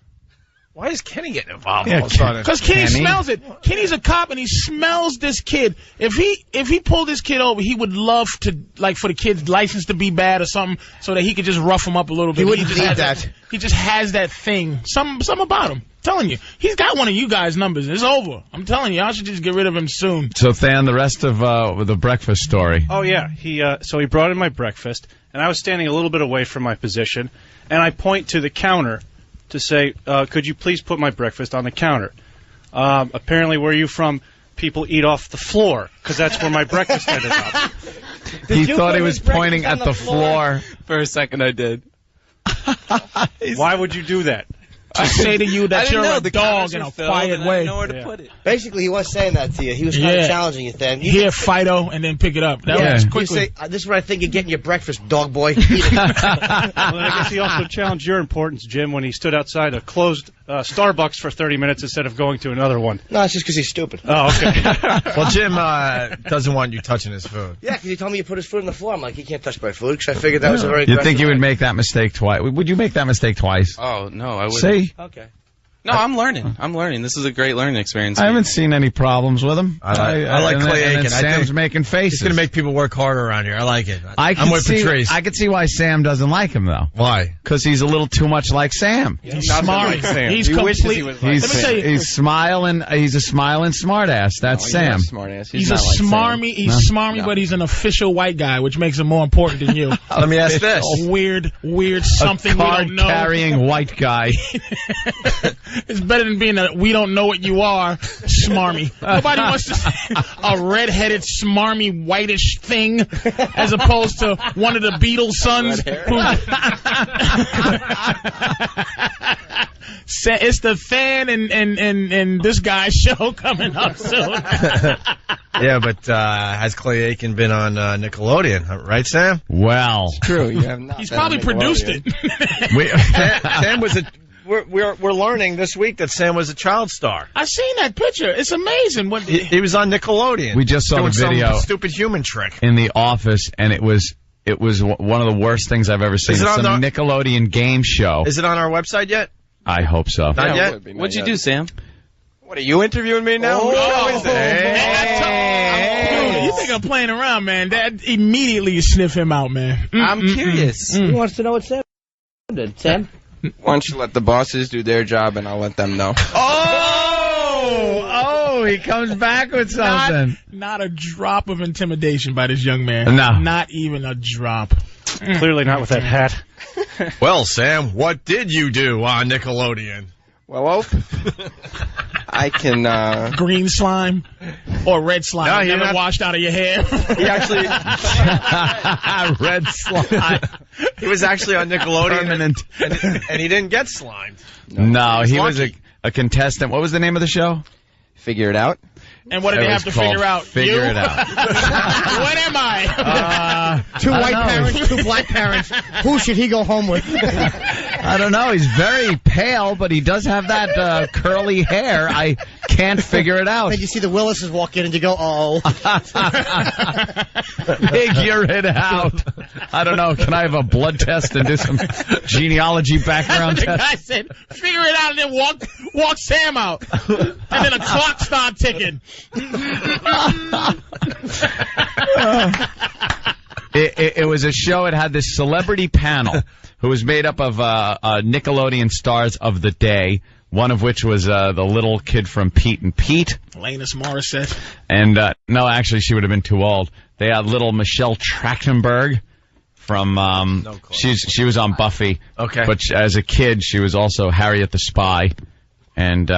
Why is Kenny getting involved? Yeah, Because Kenny smells it. Kenny's a cop and he smells this kid. If he pulled this kid over, he would love to, like, for the kid's license to be bad or something, so that he could just rough him up a little bit. He wouldn't need that. He just has that thing. Something about him. I'm telling you, he's got one of you guys' numbers. It's over. I'm telling you, I should just get rid of him soon. So, Than, the rest of the breakfast story. Oh, yeah. So he brought in my breakfast, and I was standing a little bit away from my position, and I point to the counter to say, could you please put my breakfast on the counter? Apparently, where you from, people eat off the floor, because that's where my breakfast ended up. He thought he was pointing at the floor. For a second, I did. Why would you do that? To say to you that you're a the dog in a quiet way. I didn't know where to put it. Basically, he was saying that to you. He was kind of challenging you, Than. Hear Fido and then pick it up. That was quickly. You say, this is what I think you're getting your breakfast, dog boy. Well, I guess he also challenged your importance, Jim, when he stood outside a closed Starbucks for 30 minutes instead of going to another one. No, it's just because he's stupid. Oh, okay. Well, Jim doesn't want you touching his food. Yeah, because he told me you put his food on the floor. I'm like, he can't touch my food, because I figured that was a very You think you would aggressive make that mistake twice? Would you make that mistake twice? Oh, no, I wouldn't. See? Okay. No, I'm learning. This is a great learning experience. I haven't seen any problems with him. I like Clay Aiken. And Sam's making faces. He's going to make people work harder around here. I like it. I'm with Patrice. I could see why Sam doesn't like him, though. Why? Because he's a little too much like Sam. He's smart. He's complete. Let me tell you, he's smiling. He's a smiling smartass. That's Sam. He's a smarmy. He's smarmy, but he's an official white guy, which makes him more important than you. Let me ask this: a weird something we don't know. Carrying white guy. It's better than being a we don't know what you are smarmy. Nobody wants to see a redheaded, smarmy, whitish thing as opposed to one of the Beatles' sons. It's the Fan and this guy's show coming up soon. Yeah, but has Clay Aiken been on Nickelodeon, right, Sam? Well, It's true. You have not. He's been probably on produced Nickelodeon. it. Sam was a. We're learning this week that Sam was a child star. I've seen that picture. It's amazing. What He was on Nickelodeon. we just saw doing the video some stupid human trick. in the office, and it was one of the worst things I've ever seen. Is it It's on some the- Nickelodeon game show. Is it on our website yet? I hope so. Not yet. Would be, not What'd you yet. do, Sam? What are you interviewing me now? Whose show is it? Dude, you think I'm playing around, man? That immediately you sniff him out, man. I'm curious. He wants to know what Sam did. Sam? Why don't you let the bosses do their job and I'll let them know. Oh, he comes back with something. Not a drop of intimidation by this young man. No. Not even a drop. Clearly not with that hat. Well, Sam, what did you do on Nickelodeon? Well, I can, Green slime or red slime No, that you're never not- washed out of your hair. He actually, Red slime. he was actually on Nickelodeon, Permanent. and he didn't get slimed. No, he was lucky. a contestant. What was the name of the show? figure it out. And what did It they was have to called figure out? Figure You? It Out. What am I? Two I white don't know. parents, two black parents. Who should he go home with? I don't know. He's very pale, but he does have that curly hair. I can't figure it out. Then you see the Willises walk in and you go, oh. Figure it out. I don't know. Can I have a blood test and do some genealogy background The test? guy said, figure it out, and then walk Sam out. And then a clock started ticking. It was a show. It had this celebrity panel who was made up of Nickelodeon stars of the day, one of which was the little kid from Pete and Pete. Alanis Morissette. And no, actually, she would have been too old. They had little Michelle Trachtenberg from she was on Buffy. Okay. But as a kid, she was also Harriet the Spy, and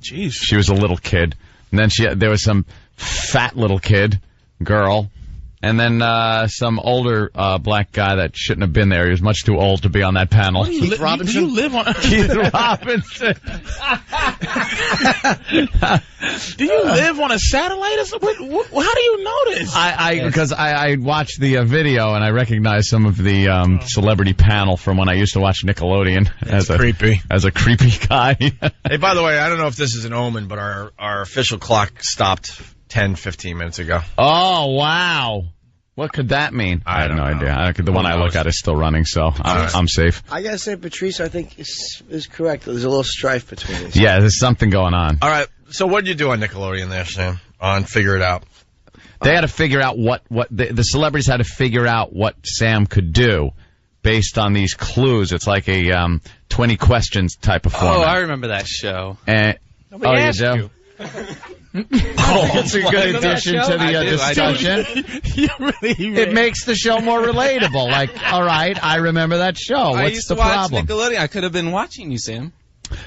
she was a little kid. And then there was some fat little girl, and then some older black guy that shouldn't have been there. He was much too old to be on that panel. Keith Robinson? Do you live on Keith Robinson. Do you live on a satellite or something? How do you know this? Because I watched the video and I recognized some of the celebrity panel from when I used to watch Nickelodeon. Creepy. As a creepy guy. Hey, by the way, I don't know if this is an omen, but our official clock stopped 10-15 minutes ago. Oh, wow. What could that mean? I have no idea. The one I look at is still running, so I'm safe. I gotta say, Patrice, I think is correct. There's a little strife between us. Yeah, there's something going on. All right, so what did you do on Nickelodeon there, Sam? On Figure It Out. They had to figure out what the celebrities had to figure out what Sam could do based on these clues. It's like a 20 questions type of format. Oh, I remember that show. And, Nobody you asked do? you. It's a good addition to the discussion. It makes the show more relatable. Like, all right, I remember that show. I What's used the to watch problem? Nickelodeon. I could have been watching you, Sam.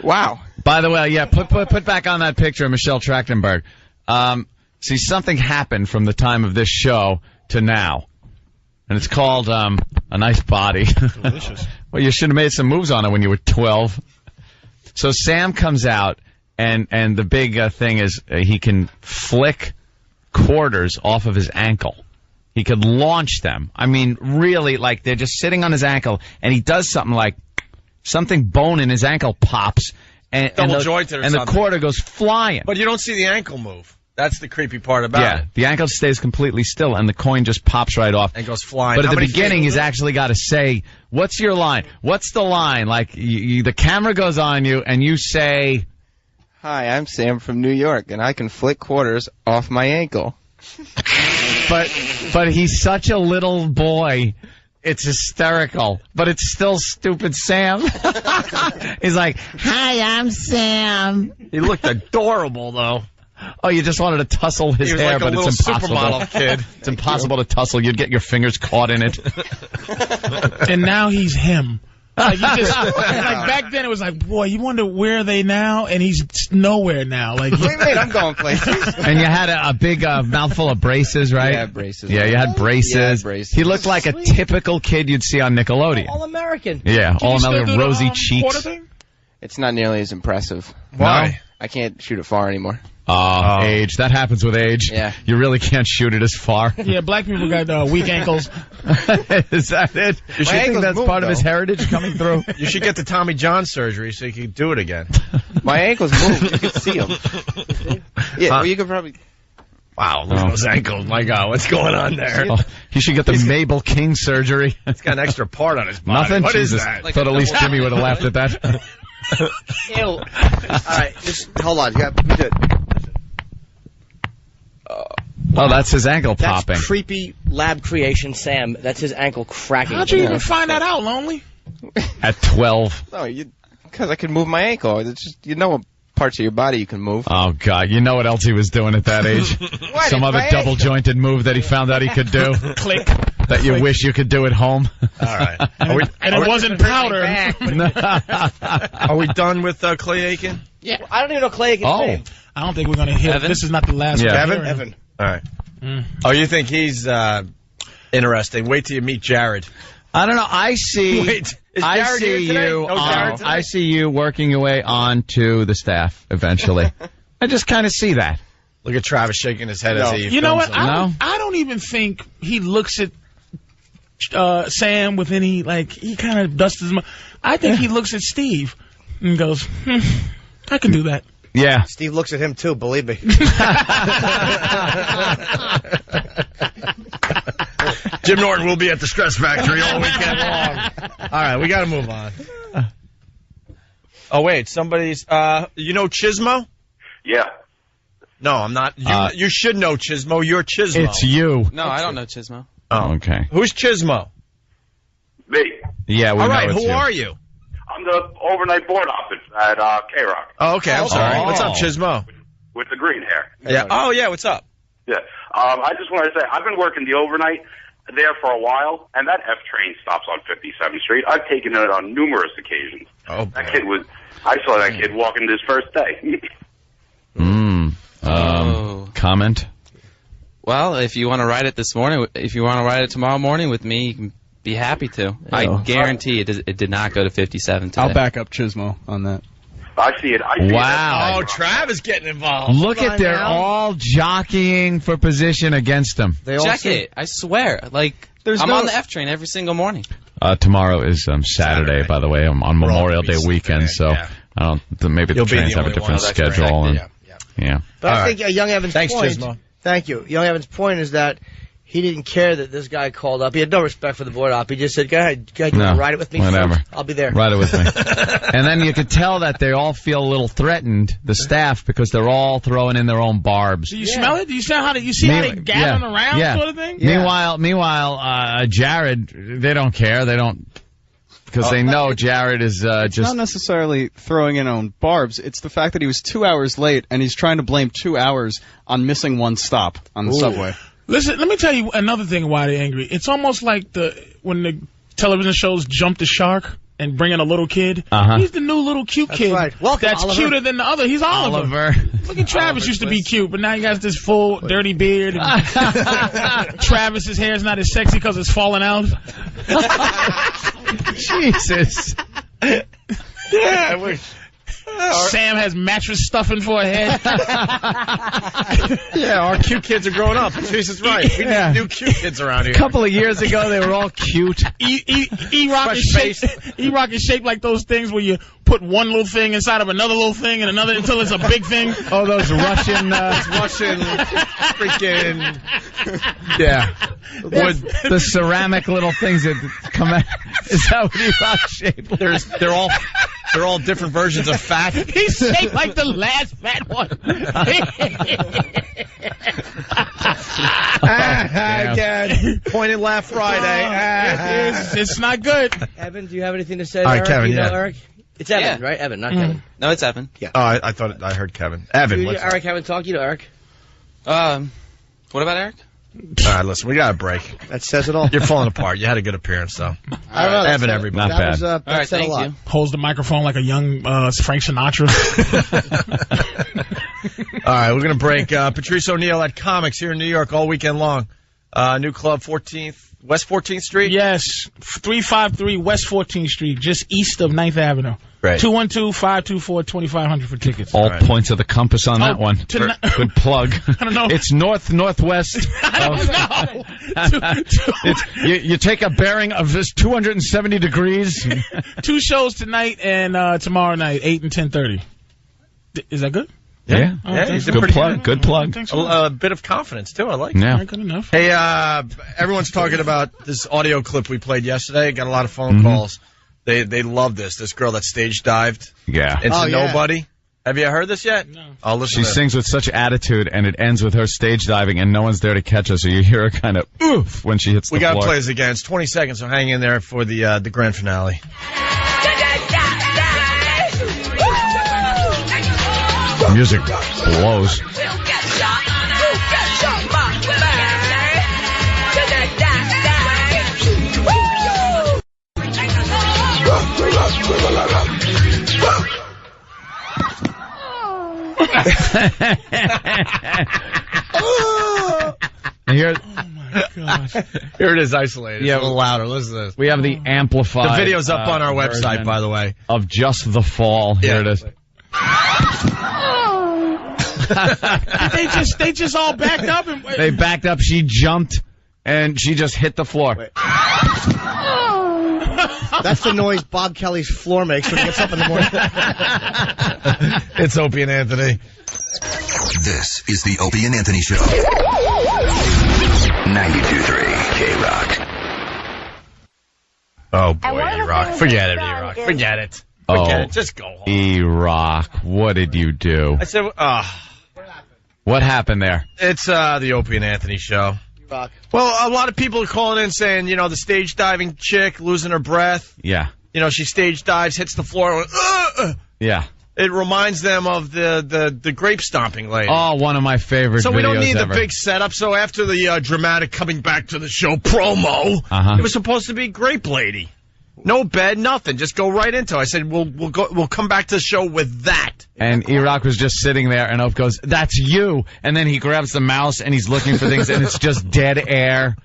Wow. By the way, yeah, put back on that picture of Michelle Trachtenberg. See, something happened from the time of this show to now. And it's called A Nice Body. Delicious. Well, you should have made some moves on it when you were 12. So Sam comes out, and the big thing is he can flick quarters off of his ankle. He could launch them. I mean, really, like they're just sitting on his ankle, and he does something bone in his ankle pops, and Double jointed or and the something. quarter goes flying. But you don't see the ankle move. That's the creepy part about it. The ankle stays completely still, and the coin just pops right off. And goes flying. But at How the many beginning, feet? he's actually got to say, what's your line? What's the line? Like, the camera goes on you, and you say... Hi, I'm Sam from New York, and I can flick quarters off my ankle. But he's such a little boy. It's hysterical, but it's still stupid Sam. He's like, hi, I'm Sam. He looked adorable, though. Oh, you just wanted to tussle his He was hair, like a but little it's impossible. supermodel kid. It's impossible to tussle. You'd get your fingers caught in it. And now he's him. Like, you just, like back then it was like, boy, you wonder where are they now, and he's nowhere now. Like, What do you mean? I'm going places. And you had a big mouthful of braces, right? Yeah, braces. Yeah, you had braces. Yeah, braces. He looked like a typical kid you'd see on Nickelodeon. All American. Yeah, Can all you still American, do the, rosy quarter cheeks. thing? It's not nearly as impressive. Why? I can't shoot it far anymore. Age. That happens with age. Yeah. You really can't shoot it as far. Yeah, black people got weak ankles. Is that it? You should think that's part of his heritage coming through. You should get the Tommy John surgery so you can do it again. My ankles move. You can see them. Yeah, well, you could probably... Wow, look at those ankles. My God, what's going on there? Oh, he should get the Mabel King surgery. He's got an extra part on his body. Nothing? What is Jesus. that? Like Thought a at least double- Jimmy would have laughed at that. Ew. All right, just hold on. You got you do it. Oh, that's his ankle That's popping. creepy lab creation, Sam. That's his ankle cracking. How'd you even find that out, Lonely? At 12. No, because I could move my ankle. It's just, what parts of your body you can move. Oh, God. You know what else he was doing at that age? What? Some It's other my double-jointed move that he found out he could do. Click. That you wish you could do at home. All right. And it wasn't powder. Are we done with Clay Aiken? Yeah. I don't even know Clay Aiken's name. I don't think we're going to hear. Evan? This is not the last Yeah. one. Evan? Evan. All right. Oh, you think he's interesting? Wait till you meet Jared. I don't know. I see. Wait, is I Jared here see today? you. No Jared today? I see you working your way onto the staff eventually. I just kind of see that. Look at Travis shaking his head as he. You know what? films him. I don't even think he looks at Sam with any, like, he kind of dusts his mouth. I think he looks at Steve and goes, I can do that. Yeah. Steve looks at him, too, believe me. Jim Norton will be at the Stress Factory all weekend long. All right, we got to move on. Oh, wait, somebody's, you know Chismo? Yeah. No, I'm not. You should know Chismo. You're Chismo. It's you. No, I don't know Chismo. Oh, Okay. Who's Chismo? Me. Yeah, we All know right, it's who you. are you? I'm the overnight board office at K-Rock Oh, okay, I'm sorry. What's up, Chismo? with the green hair. Yeah. Oh, yeah, what's up? Yeah. I just want to say, I've been working the overnight there for a while, and that F train stops on 57th Street. I've taken it on numerous occasions. Oh, That kid I saw that kid walking his first day. Comment? Well, if you want to ride it this morning, if you want to ride it tomorrow morning with me, you can be happy to. I guarantee it did not go to 57 today. I'll back up Chismo on that. I see it. Wow. Oh, Trav is getting involved. Look at they're all jockeying for position against him. Check it. I swear. Like, I'm on the F train every single morning. Tomorrow is Saturday, by the way. I'm on Memorial Day weekend, so yeah. I don't. Maybe the You'll be trains the have a only one different that's schedule. correct. And, yeah. But All I right. think Young Evan's Thanks, point. Chismo. Thank you. Young Evan's point is that he didn't care that this guy called up. He had no respect for the board op. He just said, "Go ahead, you No, want to ride it with me? whatever. I'll be there. Ride it with me." And then you could tell that they all feel a little threatened, the staff, because they're all throwing in their own barbs. Do you smell it? Do you see how they gathering around sort of thing? Meanwhile, Jared, they don't care. They don't, because they know Jared is It's not necessarily throwing in on barbs. It's the fact that he was 2 hours late, and he's trying to blame 2 hours on missing one stop on the subway. Listen, let me tell you another thing why they're angry. It's almost like when the television shows Jump the Shark and bring in a little kid. He's the new little cute kid. right. Welcome, that's Oliver. cuter than the other. He's Oliver. Look at Travis used to be cute, but now he got this full dirty beard. And Travis's hair's not as sexy because it's falling out. Jesus. Yeah, I wish. Sam has mattress stuffing for a head. Yeah, our cute kids are growing up. Jesus, right. We need new cute kids around here. A couple of years ago, they were all cute. E-Rock is shaped like those things where you put one little thing inside of another little thing and another until it's a big thing. Oh, those Russian freaking, yeah. The ceramic little things that come out. Is that what E-Rock shaped? They're all different versions of fat. He's shaped like the last fat one. Again, point and laugh Friday. It's not good. Evan, do you have anything to say? All right, Eric? Kevin, You know yeah. Eric? It's Evan, right? Evan, not Kevin. No, it's Evan. Yeah. Oh, I thought I heard Kevin. Evan, You, what's up? Eric haven't talked. You know Eric. What about Eric? All right, listen, we got a break. That says it all. You're falling apart. You had a good appearance, though. I don't know. Evan, everybody. Not bad. That All right, said a thank lot. you. Holds the microphone like a young Frank Sinatra. All right, we're going to break. Patrice O'Neill at Comics here in New York all weekend long. New club, West 14th Street? Yes, 353 West 14th Street, just east of 9th Avenue. Great. 212-524-2500 for tickets. All points of the compass on that one. tonight- Good plug. I don't know. It's northwest. You take a bearing of this 270 degrees. 2 shows tonight and tomorrow night, 8 and 10:30. Is that good? Yeah. He's a Good pretty plug. Good plug. A bit of confidence, too. I like it. Yeah. Good enough. Hey, everyone's talking about this audio clip we played yesterday. Got a lot of phone calls. They love this. This girl that stage dived Yeah. into nobody. Have you heard this yet? No. I'll listen She to sings with such attitude, and it ends with her stage diving, and no one's there to catch her, so you hear her kind of oof when she hits the We got to floor. play this again. It's 20 seconds, so hang in there for the grand finale. The music blows. Here, Here it is isolated. Yeah, It's a little louder. Listen to this. we have the amplified. The video's up on our website, version by the way. Of just the fall. Here it is. They just all backed up and They backed up. She jumped, and she just hit the floor. That's the noise Bob Kelly's floor makes when he gets up in the morning. It's Opie and Anthony. This is the Opie and Anthony Show. 92.3 K-Rock. Oh, boy, E-Rock. Forget it, E-Rock. Forget it. Forget it. Just go home. E-Rock, what did you do? I said, What happened there? it's the Opie and Anthony Show. Rock. Well, a lot of people are calling in saying, the stage diving chick losing her breath. Yeah. She stage dives, hits the floor. Yeah. It reminds them of the grape stomping lady. Oh, one of my favorite So videos we don't need ever. the big setup. So after the dramatic coming back to the show promo, it was supposed to be Grape Lady. No bed, nothing. Just go right into it. I said we'll come back to the show with that. And E-Rock was just sitting there, and Ope goes, "That's you." And then he grabs the mouse, and he's looking for things, and it's just dead air.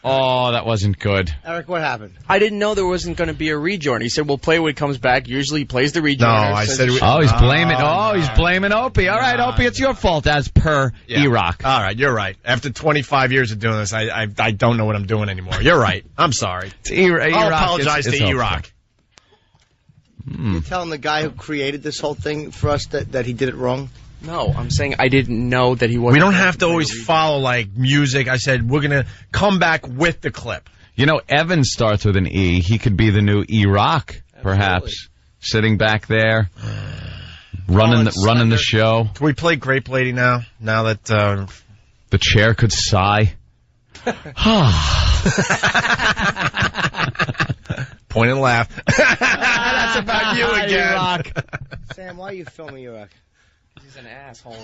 Oh, that wasn't good. Eric, what happened? I didn't know there wasn't going to be a rejoin. He said, we'll play when he comes back. Usually he plays the rejoin. No, I said... He's blaming Opie. All right, Opie, it's your fault, as per E-Rock. All right, you're right. After 25 years of doing this, I don't know what I'm doing anymore. You're right. I'm sorry. I'll apologize to E-Rock. You're telling the guy who created this whole thing for us that he did it wrong? No, I'm saying I didn't know that he wasn't... We don't have to always follow, music. I said we're going to come back with the clip. Evan starts with an E. He could be the new E-Rock, perhaps. Sitting back there, running the show. Can we play Grape Lady now? Now that... The chair could sigh. Point and laugh. That's about you again. E-Rock. Sam, why are you filming E-Rock? He's an asshole.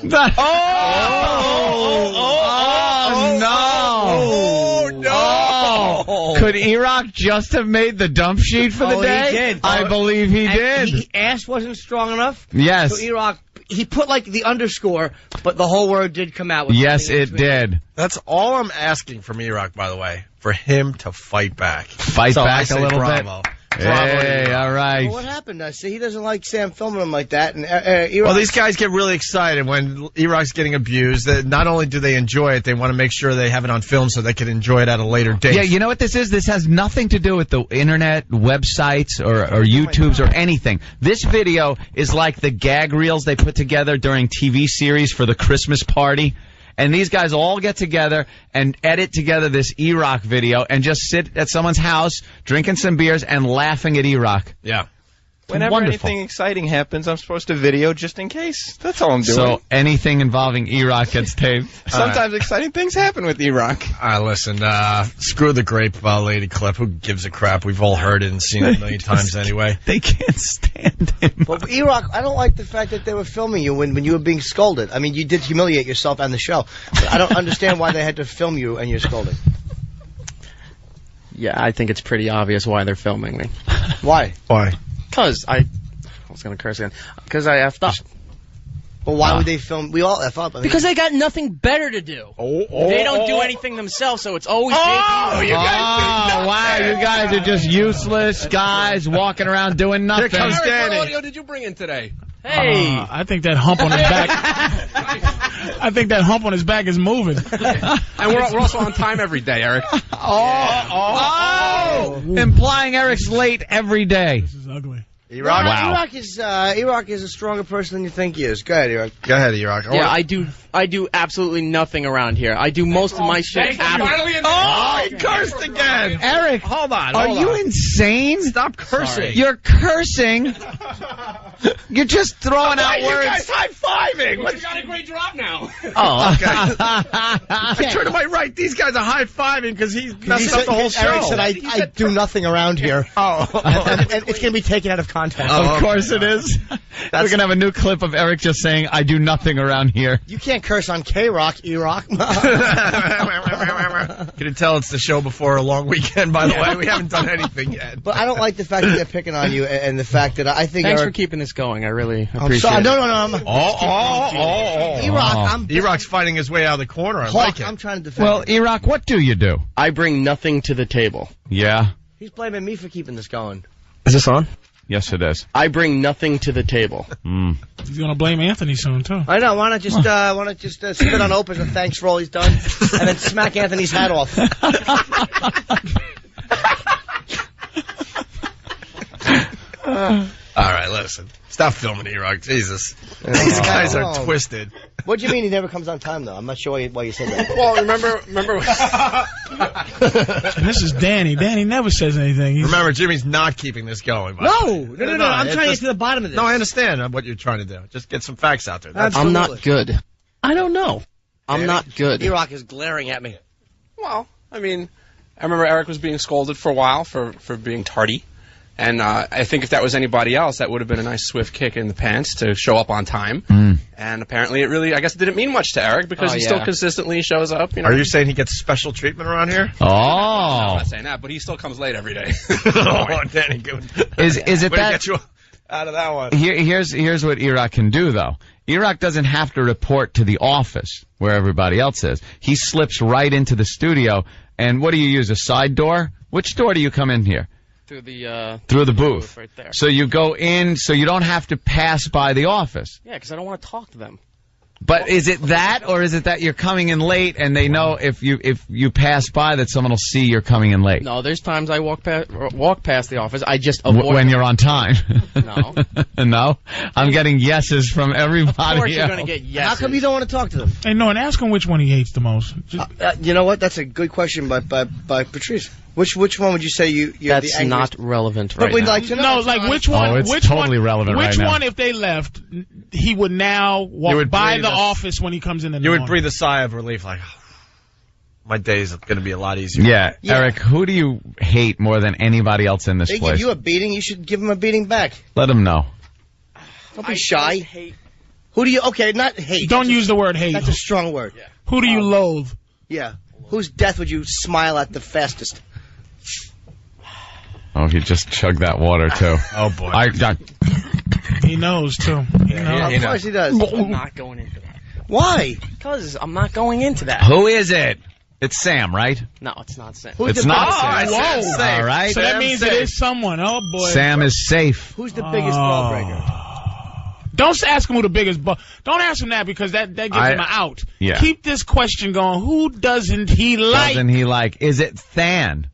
No! Could E-Rock just have made the dump sheet for the day? He did. I believe he did. The ass wasn't strong enough? Yes. So E-Rock, he put the underscore, but the whole word did come out. Yes, it did. That's all I'm asking from E-Rock, by the way, for him to fight back. Fight back a little bravo. bit. Hey, all right. Well, what happened? See, he doesn't like Sam filming him like that. And E-Rock, Well, these guys get really excited when E-Rock's getting abused. Not only do they enjoy it, they want to make sure they have it on film so they can enjoy it at a later date. Yeah, you know what this is? This has nothing to do with the internet, websites, or YouTubes or anything. This video is like the gag reels they put together during TV series for the Christmas party. And these guys all get together and edit together this E-Rock video and just sit at someone's house drinking some beers and laughing at E-Rock. Yeah. Whenever Wonderful. anything exciting happens, I'm supposed to video just in case. That's all I'm doing. So anything involving E-Rock gets taped. Sometimes exciting things happen with E-Rock. All right, listen, screw the grape lady clip. Who gives a crap? We've all heard it and seen it a million times anyway. They can't stand him. But E-Rock, I don't like the fact that they were filming you when you were being scolded. I mean, you did humiliate yourself and the show. But I don't understand why they had to film you and you're scolding. Yeah, I think it's pretty obvious why they're filming me. Why? Why? Because I was going to curse again. Because I effed up. Well, why would they film? We all F up. I mean, Because they got nothing better to do. They don't do anything themselves, so it's always you guys are just useless guys walking around doing nothing. Here comes Danny. What audio did you bring in today? Hey! I think that hump on his back. I think that hump on his back is moving. And we're also on time every day, Eric. Implying Eric's late every day. This is ugly. E-Rock? Wow. E-Rock is a stronger person than you think he is. Go ahead, E-Rock. Go ahead, E-Rock. Yeah, I do absolutely nothing around here. I do most of my shit after. He cursed again. Eric, hold on. are you insane? Stop cursing. Sorry. You're cursing. You're just throwing out You words. guys high-fiving. You got a great drop now. Oh, okay. I turn to my right. These guys are high-fiving because he's messed up the whole show. Eric said, I do nothing around here. And it's going to be taken out of context. Of course it is. We're going to have a new clip of Eric just saying, I do nothing around here. You can't curse on K-Rock, E-Rock. Can you tell it's the show before a long weekend, by the way? We haven't done anything yet. But I don't like the fact that they're picking on you and the fact that I think Thanks Eric... for keeping this going. I really I'm appreciate sorry. it. No. E-Rock, E-Rock's fighting his way out of the corner. I like it. I'm trying to defend Well, him. E-Rock, what do you do? I bring nothing to the table. Yeah. He's blaming me for keeping this going. Is this on? Yes, it is. I bring nothing to the table. He's gonna blame Anthony soon too. I know. Why not just spit on Opus and thanks for all he's done, and then smack Anthony's hat off. All right, listen. Stop filming E-Rock. Jesus. These guys are twisted. What do you mean he never comes on time, though? I'm not sure why you said that. Well, remember. And this is Danny. Danny never says anything. Remember, Jimmy's not keeping this going. No. I'm trying to get to the bottom of this. No, I understand what you're trying to do. Just get some facts out there. I'm not good. I don't know. I'm not good. E-Rock is glaring at me. Well, I mean, I remember Eric was being scolded for a while for being tardy. And I think if that was anybody else, that would have been a nice swift kick in the pants to show up on time. And apparently it really, I guess it didn't mean much to Eric because he still consistently shows up. You know? Are you saying he gets special treatment around here? No, I'm not saying that, but he still comes late every day. Oh, Danny, good. Is it Way to that... get you out of that one. Here's what E-Rock can do, though. E-Rock doesn't have to report to the office where everybody else is. He slips right into the studio. And what do you use, a side door? Which door do you come in here? Through the booth. right there. So you go in, so you don't have to pass by the office. Yeah, because I don't want to talk to them. But is it that, or is it that you're coming in late and they know if you pass by that someone will see you're coming in late? No, there's times I walk past the office. I just avoid when you're on time. No. No? I'm getting yeses from everybody. Of course you're else. going to get yeses. How come you don't want to talk to them? Hey, no, and ask him which one he hates the most. You know what? That's a good question by Patrice. Which one would you say you're That's the angriest? not relevant But right we'd now. like to know. No, like which one? Oh, it's which totally one, relevant Which right now. one, if they left, he would now walk by the office when he comes in the You would morning? breathe a sigh of relief, like, my day's going to be a lot easier. Yeah, Eric, who do you hate more than anybody else in this They place? give you a beating. You should give them a beating back. Let him know. Don't be shy. Who do you? Okay, not hate. Don't use the word hate. That's a strong word. Yeah. Who do you loathe? Yeah. Whose death would you smile at the fastest? Oh, he just chugged that water, too. Oh, boy. He knows, too. Of course he does. I'm not going into that. Why? Because I'm not going into that. Who is it? It's Sam, right? No, it's not Sam. It's not Sam. Whoa. All right. So that means it is someone. Oh, boy. Sam is safe. Who's the biggest ball breaker? Don't ask him who the biggest ball. Don't ask him that because that gives him an out. Yeah. Keep this question going. Who doesn't he like? Doesn't he like? Is it Than?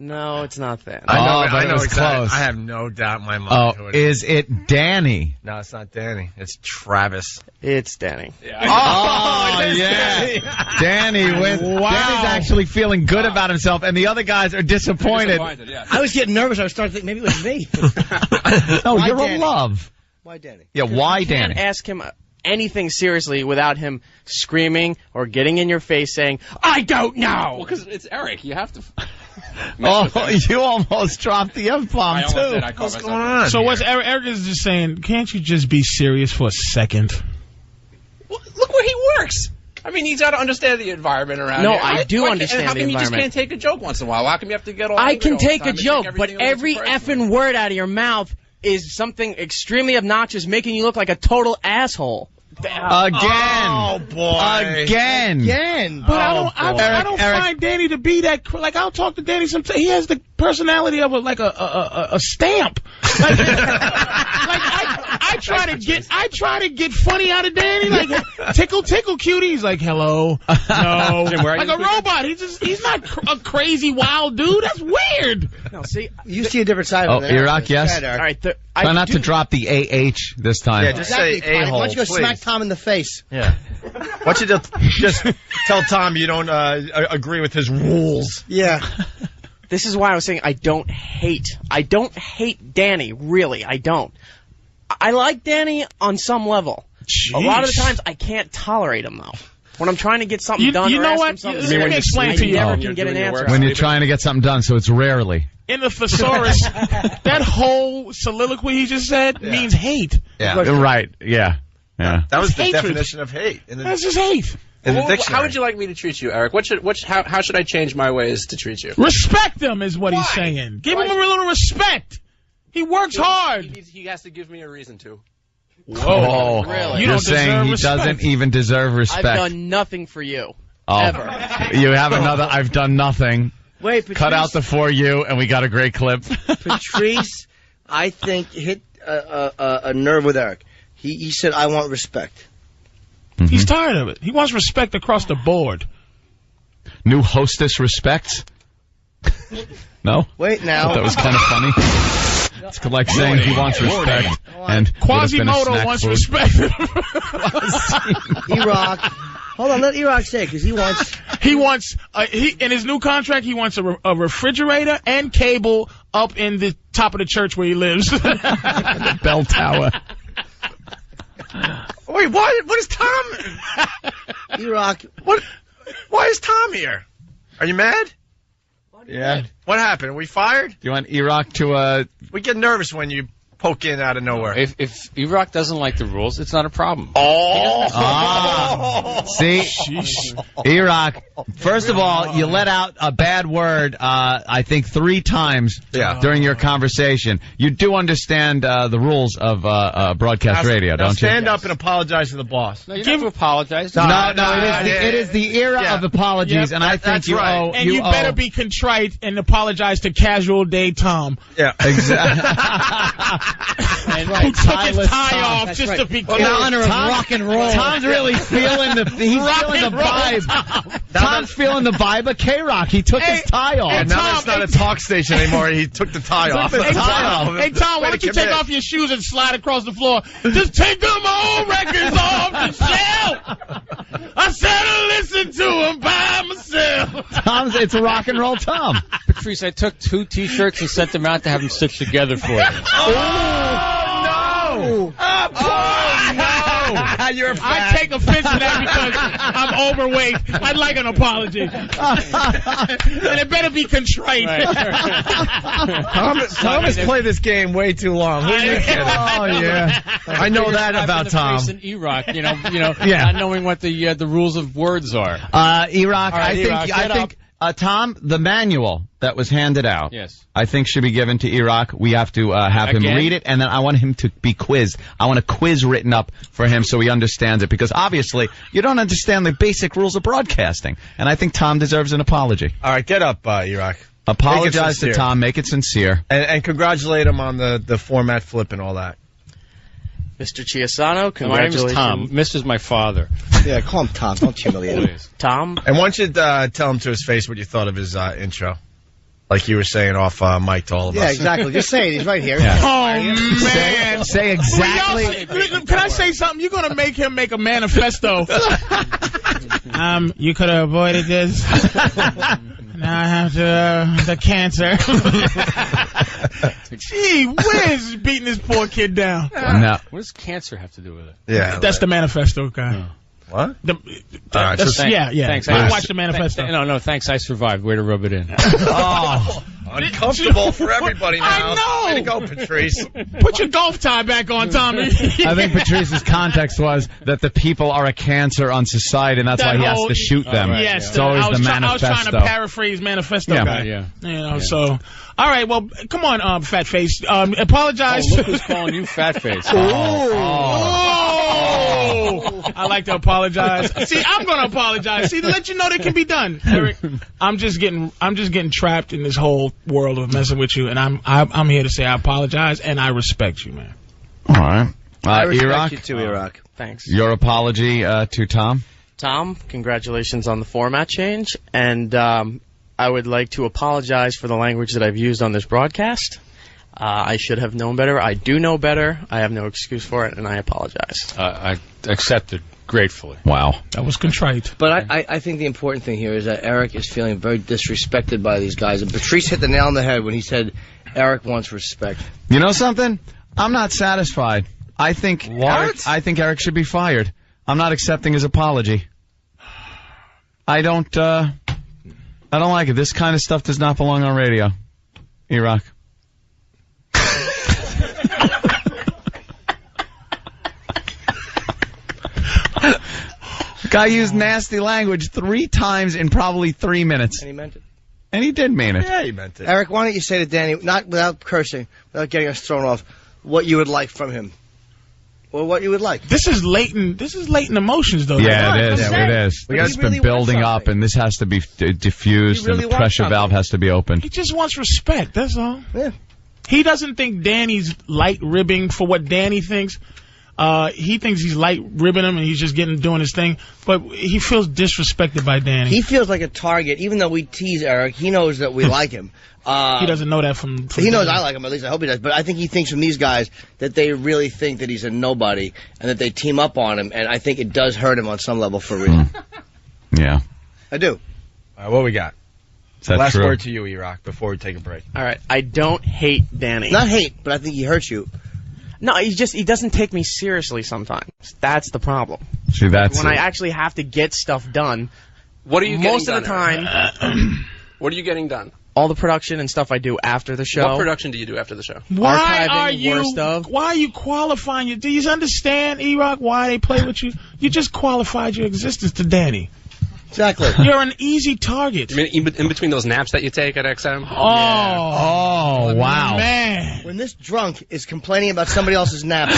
No, it's not that. I know it was exactly. close. I have no doubt in my mind. who Oh, it is. is it Danny? No, it's not Danny. It's Travis. It's Danny. Oh, yeah. Danny with Danny's actually feeling good about himself, and the other guys are disappointed. I was getting nervous. I was starting to think maybe it was me. No, Why you're Danny? in love. Why Danny? Yeah, why You can't Danny? ask him anything seriously without him screaming or getting in your face saying, I don't know. Well, because it's Eric. You have to. Oh, you almost dropped the F-bomb, too. What's going on? So what's Eric is just saying? Can't you just be serious for a second? Well, look where he works. I mean, he's got to understand the environment around No, here. I do understand and how the come you just environment. can't take a joke once in a while? How come you have to get all I angry can all the take time a and joke, everything but every personal? effing word out of your mouth is something extremely obnoxious, making you look like a total asshole. Again. Oh, boy. Again. But I don't Eric. find Danny to be that. Like, I'll talk to Danny sometimes. He has the personality of a stamp. Like, I try to get funny out of Danny. Like, tickle cutie. He's like, hello. No. Jim, where are Like you a robot. He's not a crazy wild dude. That's weird. No, see, You see a different side Oh, of it. Iraq, yes? all right. Try not to drop the AH this time. Yeah, just say Exactly. Why a-hole, don't you go please. smack Tom in the face? Yeah. Why don't you just tell Tom you don't agree with his rules? Yeah. This is why I was saying I don't hate Danny, really. I don't. I like Danny on some level. Jeez. A lot of the times I can't tolerate him, though. When I'm trying to get something done you or know ask what? him something, Let me serious, explain I to you. never When can get an answer. When you're trying to get something done, so it's rarely. In the thesaurus, that whole soliloquy he just said means hate. Yeah. Right. Yeah. Yeah. That was the Hatred. definition of hate. That's just hate. In the Well, dictionary. how would you like me to treat you, Eric? How should I change my ways to treat you? Respect him is what he's saying. Give him a little respect. He works hard. He has to give me a reason to. Whoa. Really? You You're don't saying he deserve doesn't respect. even deserve respect. I've done nothing for you. Oh. Ever. You have another I've done nothing. Wait, Patrice, Cut out the for you, and we got a great clip. Patrice, I think, hit a nerve with Eric. He said, I want respect. He's tired of it. He wants respect across the board. New hostess respects? No? Wait now. That was kind of funny. It's like saying he wants respect. And Quasimodo wants respect. Iraq. Hold on, let Iraq say it, because he wants... He wants, in his new contract, he wants a refrigerator and cable up in the top of the church where he lives. The bell tower. Wait, what is Tom? Iraq. Why is Tom here? Are you mad? Yeah. What happened? Are we fired? Do you want Iraq to, We get nervous when you poke in out of nowhere. If Iraq doesn't like the rules, it's not a problem. See? Iraq, first of all, you let out a bad word, I think 3 times during your conversation. You do understand the rules of broadcast radio, Now don't you? stand up and apologize to the boss. No, you don't have to apologize. No, it is the era of apologies, and I think you owe. And you better be contrite and apologize to Casual Day Tom. Yeah, exactly. Who took his tie off just to be In honor of rock and roll. Tom's really feeling the vibe. Tom's feeling the vibe of K-Rock. He took his tie off. And now that's not a talk station anymore. He took the tie off. Hey, Tom, why don't you take off your shoes and slide across the floor? Just take them old records off the shelf. I said I listened to them by myself. Tom's, it's a rock and roll Tom. Patrice, I took 2 T-shirts and sent them out to have them stitched together for you. You're I take offense to that because I'm overweight. I'd like an apology. And it better be contrite. Tom has played this game way too long. Who are you kidding? Oh, yeah. I know that about Tom. In Iraq, not knowing what the rules of words are. Iraq, All right, I think, Tom, the manual that was handed out, Yes. I think should be given to Iraq. We have to have him Again? read it, and then I want him to be quizzed. I want a quiz written up for him so he understands it, because obviously you don't understand the basic rules of broadcasting, and I think Tom deserves an apology. All right, get up, Iraq. Apologize to Tom, make it sincere. And congratulate him on the format flip and all that. Mr. Chiasano, My name congratulations. is Tom. Mr. my father. Yeah, call him Tom. Don't humiliate him. Tom? And why don't you tell him to his face what you thought of his intro? Like you were saying off mic to all of us. Yeah, exactly. Just say it. He's right here. Yeah. Oh, man. Say exactly. Can I say something? You're going to make him make a manifesto. You could have avoided this. Now I have to, the cancer. Gee whiz, beating this poor kid down. No. What does cancer have to do with it? Yeah. That's the manifesto guy. No. What? Thanks. I watched the manifesto. No, thanks. I survived. Way to rub it in. Oh, uncomfortable for everybody now. I know. Way to go, Patrice. Put your golf tie back on, Tommy. I think Patrice's context was that the people are a cancer on society, and that's why he has to shoot them. Right, yes, it's always the manifesto. I was trying to paraphrase manifesto guy. Yeah. You know, so. All right, well, come on, fat face. Apologize. Oh, look who's calling you fat face. I like to apologize. See, I'm going to apologize. See, to let you know that can be done, Eric. I'm just getting trapped in this whole world of messing with you, and I'm here to say I apologize and I respect you, man. All right. I respect Iraq, you too, Iraq. Thanks. your apology to Tom. Tom, congratulations on the format change, and I would like to apologize for the language that I've used on this broadcast. I should have known better. I do know better. I have no excuse for it, and I apologize. I accept it gratefully. Wow. That was contrite. But I think the important thing here is that Eric is feeling very disrespected by these guys. And Patrice hit the nail on the head when he said Eric wants respect. You know something? I'm not satisfied. I think Eric should be fired. I'm not accepting his apology. I don't like it. This kind of stuff does not belong on radio. Iraq. Guy used nasty language 3 times in probably 3 minutes. And he meant it. And he did mean it. Yeah, he meant it. Eric, why don't you say to Danny, not without cursing, without getting us thrown off, what you would like from him? Or what you would like. This is latent emotions, though. Yeah, it is. Yeah, It is. But It's he been really building wants up, and this has to be diffused, He really and the pressure wants valve something. has to be opened. He just wants respect, that's all. Yeah. He doesn't think Danny's light ribbing for what Danny thinks. He thinks he's light ribbing him and he's just doing his thing. But he feels disrespected by Danny. He feels like a target, even though we tease Eric. He knows that we like him. He doesn't know that from he knows Danny. I like him, at least I hope he does. But I think he thinks from these guys that they really think that he's a nobody and that they team up on him. And I think it does hurt him on some level for real. Yeah. I do. All right, what we got? Is that Last true? word to you, Iraq, before we take a break. All right, I don't hate Danny. Not hate, but I think he hurts you. No, he doesn't take me seriously sometimes. That's the problem. See, that's when it. I actually have to get stuff done. What are you getting most of done, the time? What are you getting done? All the production and stuff I do after the show. What production do you do after the show? Why Archiving, worst of. Why are you qualifying? Do you understand, E-Rock, why they play with you? You just qualified your existence to Danny. Exactly. You're an easy target. You mean in between those naps that you take at XM? Oh, wow. Man. When this drunk is complaining about somebody else's nap,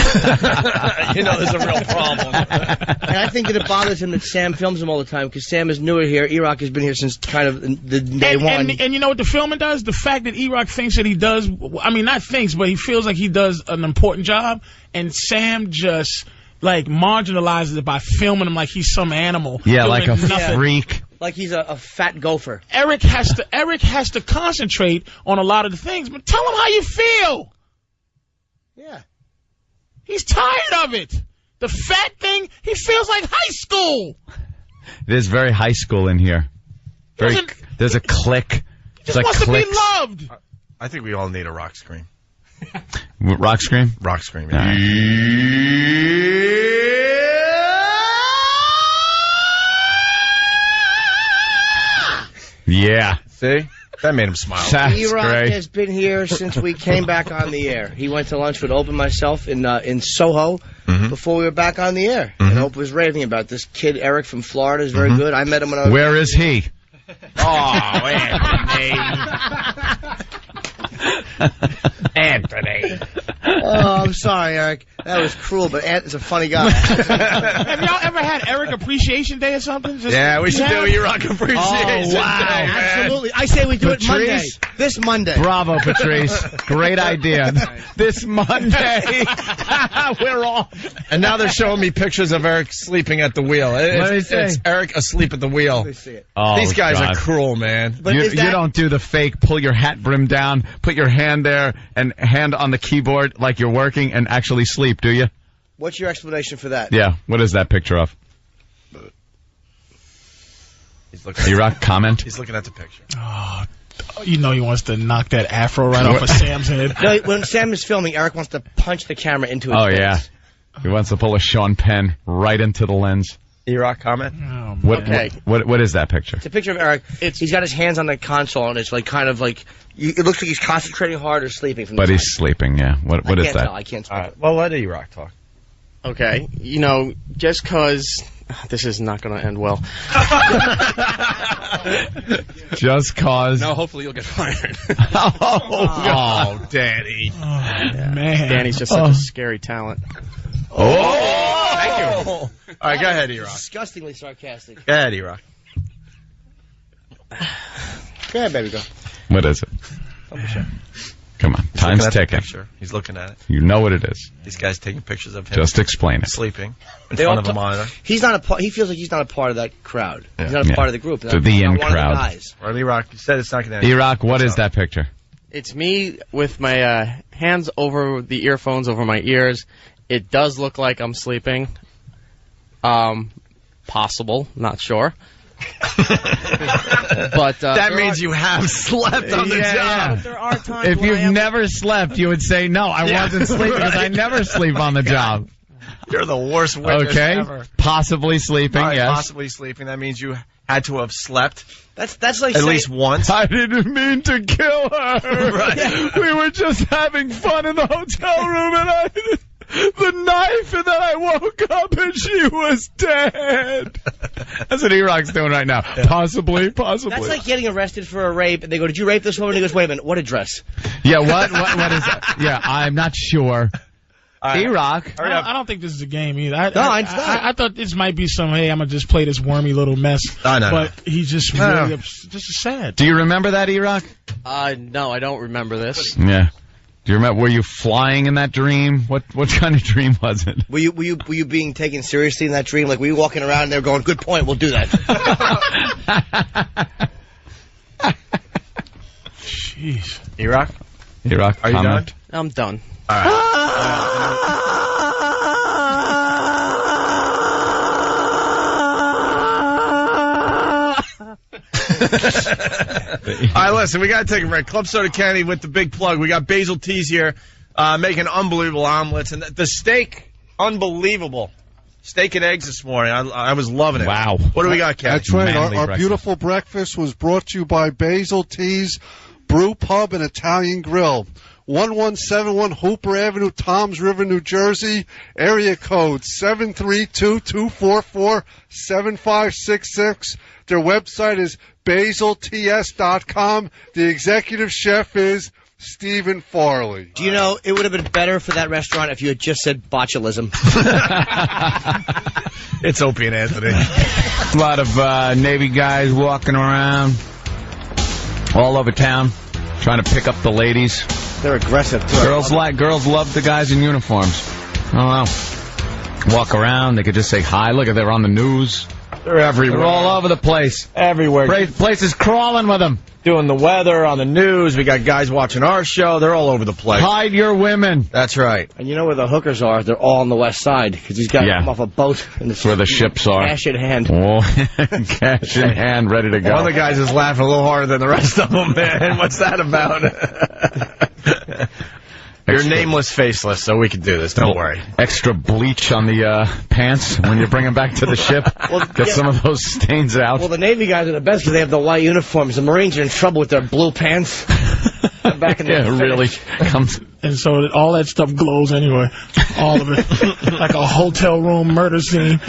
You know there's a real problem. and I think that it bothers him that Sam films him all the time because Sam is newer here. E-Rock has been here since kind of the day one. And you know what the filming does? The fact that E-Rock thinks that he does, I mean, not thinks, but he feels like he does an important job, and Sam just, like, marginalizes it by filming him like he's some animal. Yeah, like a nothing. freak. Like he's a fat gopher. Eric has to concentrate on a lot of the things, but tell him how you feel. Yeah. He's tired of it. The fat thing, he feels like high school. It is very high school in here. There's a click. He just wants to be loved. I think we all need a rock scream. Rock scream? Rock scream, yeah. Yeah. See? That made him smile. That's E-Rock great. has been here since we came back on the air. He went to lunch with Ope and myself in Soho before we were back on the air. And Ope was raving about this kid, Eric from Florida, is very good. I met him when I was... Where is he? Oh, Anthony. Oh, I'm sorry, Eric. That was cruel, but Ant is a funny guy. Have y'all ever had Eric Appreciation Day or something? Yeah, we should do E-Rock Appreciation Day. Absolutely. I say we do it Monday. This Monday. Bravo, Patrice. Great idea. This Monday. We're all. And now they're showing me pictures of Eric sleeping at the wheel. It's Eric asleep at the wheel. Let me see it. Oh, These guys God. are cruel, man. But You don't do the fake, pull your hat brim down, put your hand there, and hand on the keyboard like you're working and actually sleep, do you? What's your explanation for that? Yeah. What is that picture of? E-Rock, comment? He's looking at the picture. Oh, you know he wants to knock that afro right off of Sam's head. No, when Sam is filming, Eric wants to punch the camera into his face. Yeah. He wants to pull a Sean Penn right into the lens. E-Rock, comment? Oh, What is that picture? It's a picture of Eric. He's got his hands on the console, and it's like kind of like it looks like he's concentrating hard or sleeping. From the But time. he's sleeping, yeah. What is that? Tell. I can't speak. All right. Well, let E-Rock talk. Okay, you know, just because this is not going to end well. Just cause. No, hopefully you'll get fired. Oh, Danny. man. Danny's just such a scary talent. Oh! Thank you. All right, go ahead, E-Rock. Disgustingly sarcastic. Go ahead, E-Rock. Go ahead, baby, go. What is it? Come on, time's ticking. He's looking at it. You know what it is. These guys taking pictures of him. Just explain it. Sleeping in They front all of a monitor. He's not a part. He feels like he's not a part of that crowd. Yeah. He's not a part of the group. The in He's not one of crowd. the guys. Well, E-Rock, you said it's not going to. E-Rock, what is that picture? It's me with my hands over the earphones over my ears. It does look like I'm sleeping. Possible, not sure. But that means you have slept on the job. There are times If when I you've am- never slept, you would say, no, I wasn't sleeping because I never sleep on the job. You're the worst witness ever. Possibly sleeping, All right, yes. possibly sleeping. That means you had to have slept That's like at saying, least once. I didn't mean to kill her. Right. We were just having fun in the hotel room, and the knife, and then I woke up and she was dead. That's what E-Rock's doing right now. Yeah. Possibly. That's like getting arrested for a rape, and they go, "Did you rape this woman?" And he goes, "Wait a minute, what address?" Yeah, what is that? Yeah, I'm not sure. E-Rock. I don't think this is a game either. I thought this might be some, hey, I'm going to just play this wormy little mess. But he's just really just sad. Do you remember that, E-Rock? No, I don't remember this. Yeah. Do you remember? Were you flying in that dream? What kind of dream was it? Were you being taken seriously in that dream? Like, were you walking around and they were going, "Good point, we'll do that." Jeez. E-Rock? E-Rock, are you done? I'm done. All right. All right, listen, we got to take a break. Club Soda Candy with the big plug. We got Basil Teas here making unbelievable omelets. And the steak, unbelievable. Steak and eggs this morning. I was loving it. Wow. What do we got, Ken? That's right. Our breakfast. beautiful breakfast was brought to you by Basil Teas Brew Pub and Italian Grill. 1171 Hooper Avenue, Toms River, New Jersey. Area code 732-244-7566. Their website is basilts.com. The executive chef is Stephen Farley. Do you know, it would have been better for that restaurant if you had just said botulism. It's Opie and Anthony. A lot of Navy guys walking around all over town trying to pick up the ladies. They're aggressive, too. Girls love the guys in uniforms. I don't know. Walk around, they could just say hi. Look, they're on the news. They're everywhere. They're all over the place. Everywhere. Place is crawling with them. Doing the weather on the news. We got guys watching our show. They're all over the place. Hide your women. That's right. And you know where the hookers are? They're all on the west side, because he's got to come off a boat. And That's where the ships are. Cash in hand. Oh, cash in hand, ready to go. One of the guys is laughing a little harder than the rest of them, man. What's that about? You're nameless, faceless, so we can do this. Don't worry. Extra bleach on the pants when you bring them back to the ship. Get some of those stains out. Well, the Navy guys are the best because they have the white uniforms. The Marines are in trouble with their blue pants. Back in the really comes. And so all that stuff glows anyway. All of it. Like a hotel room murder scene.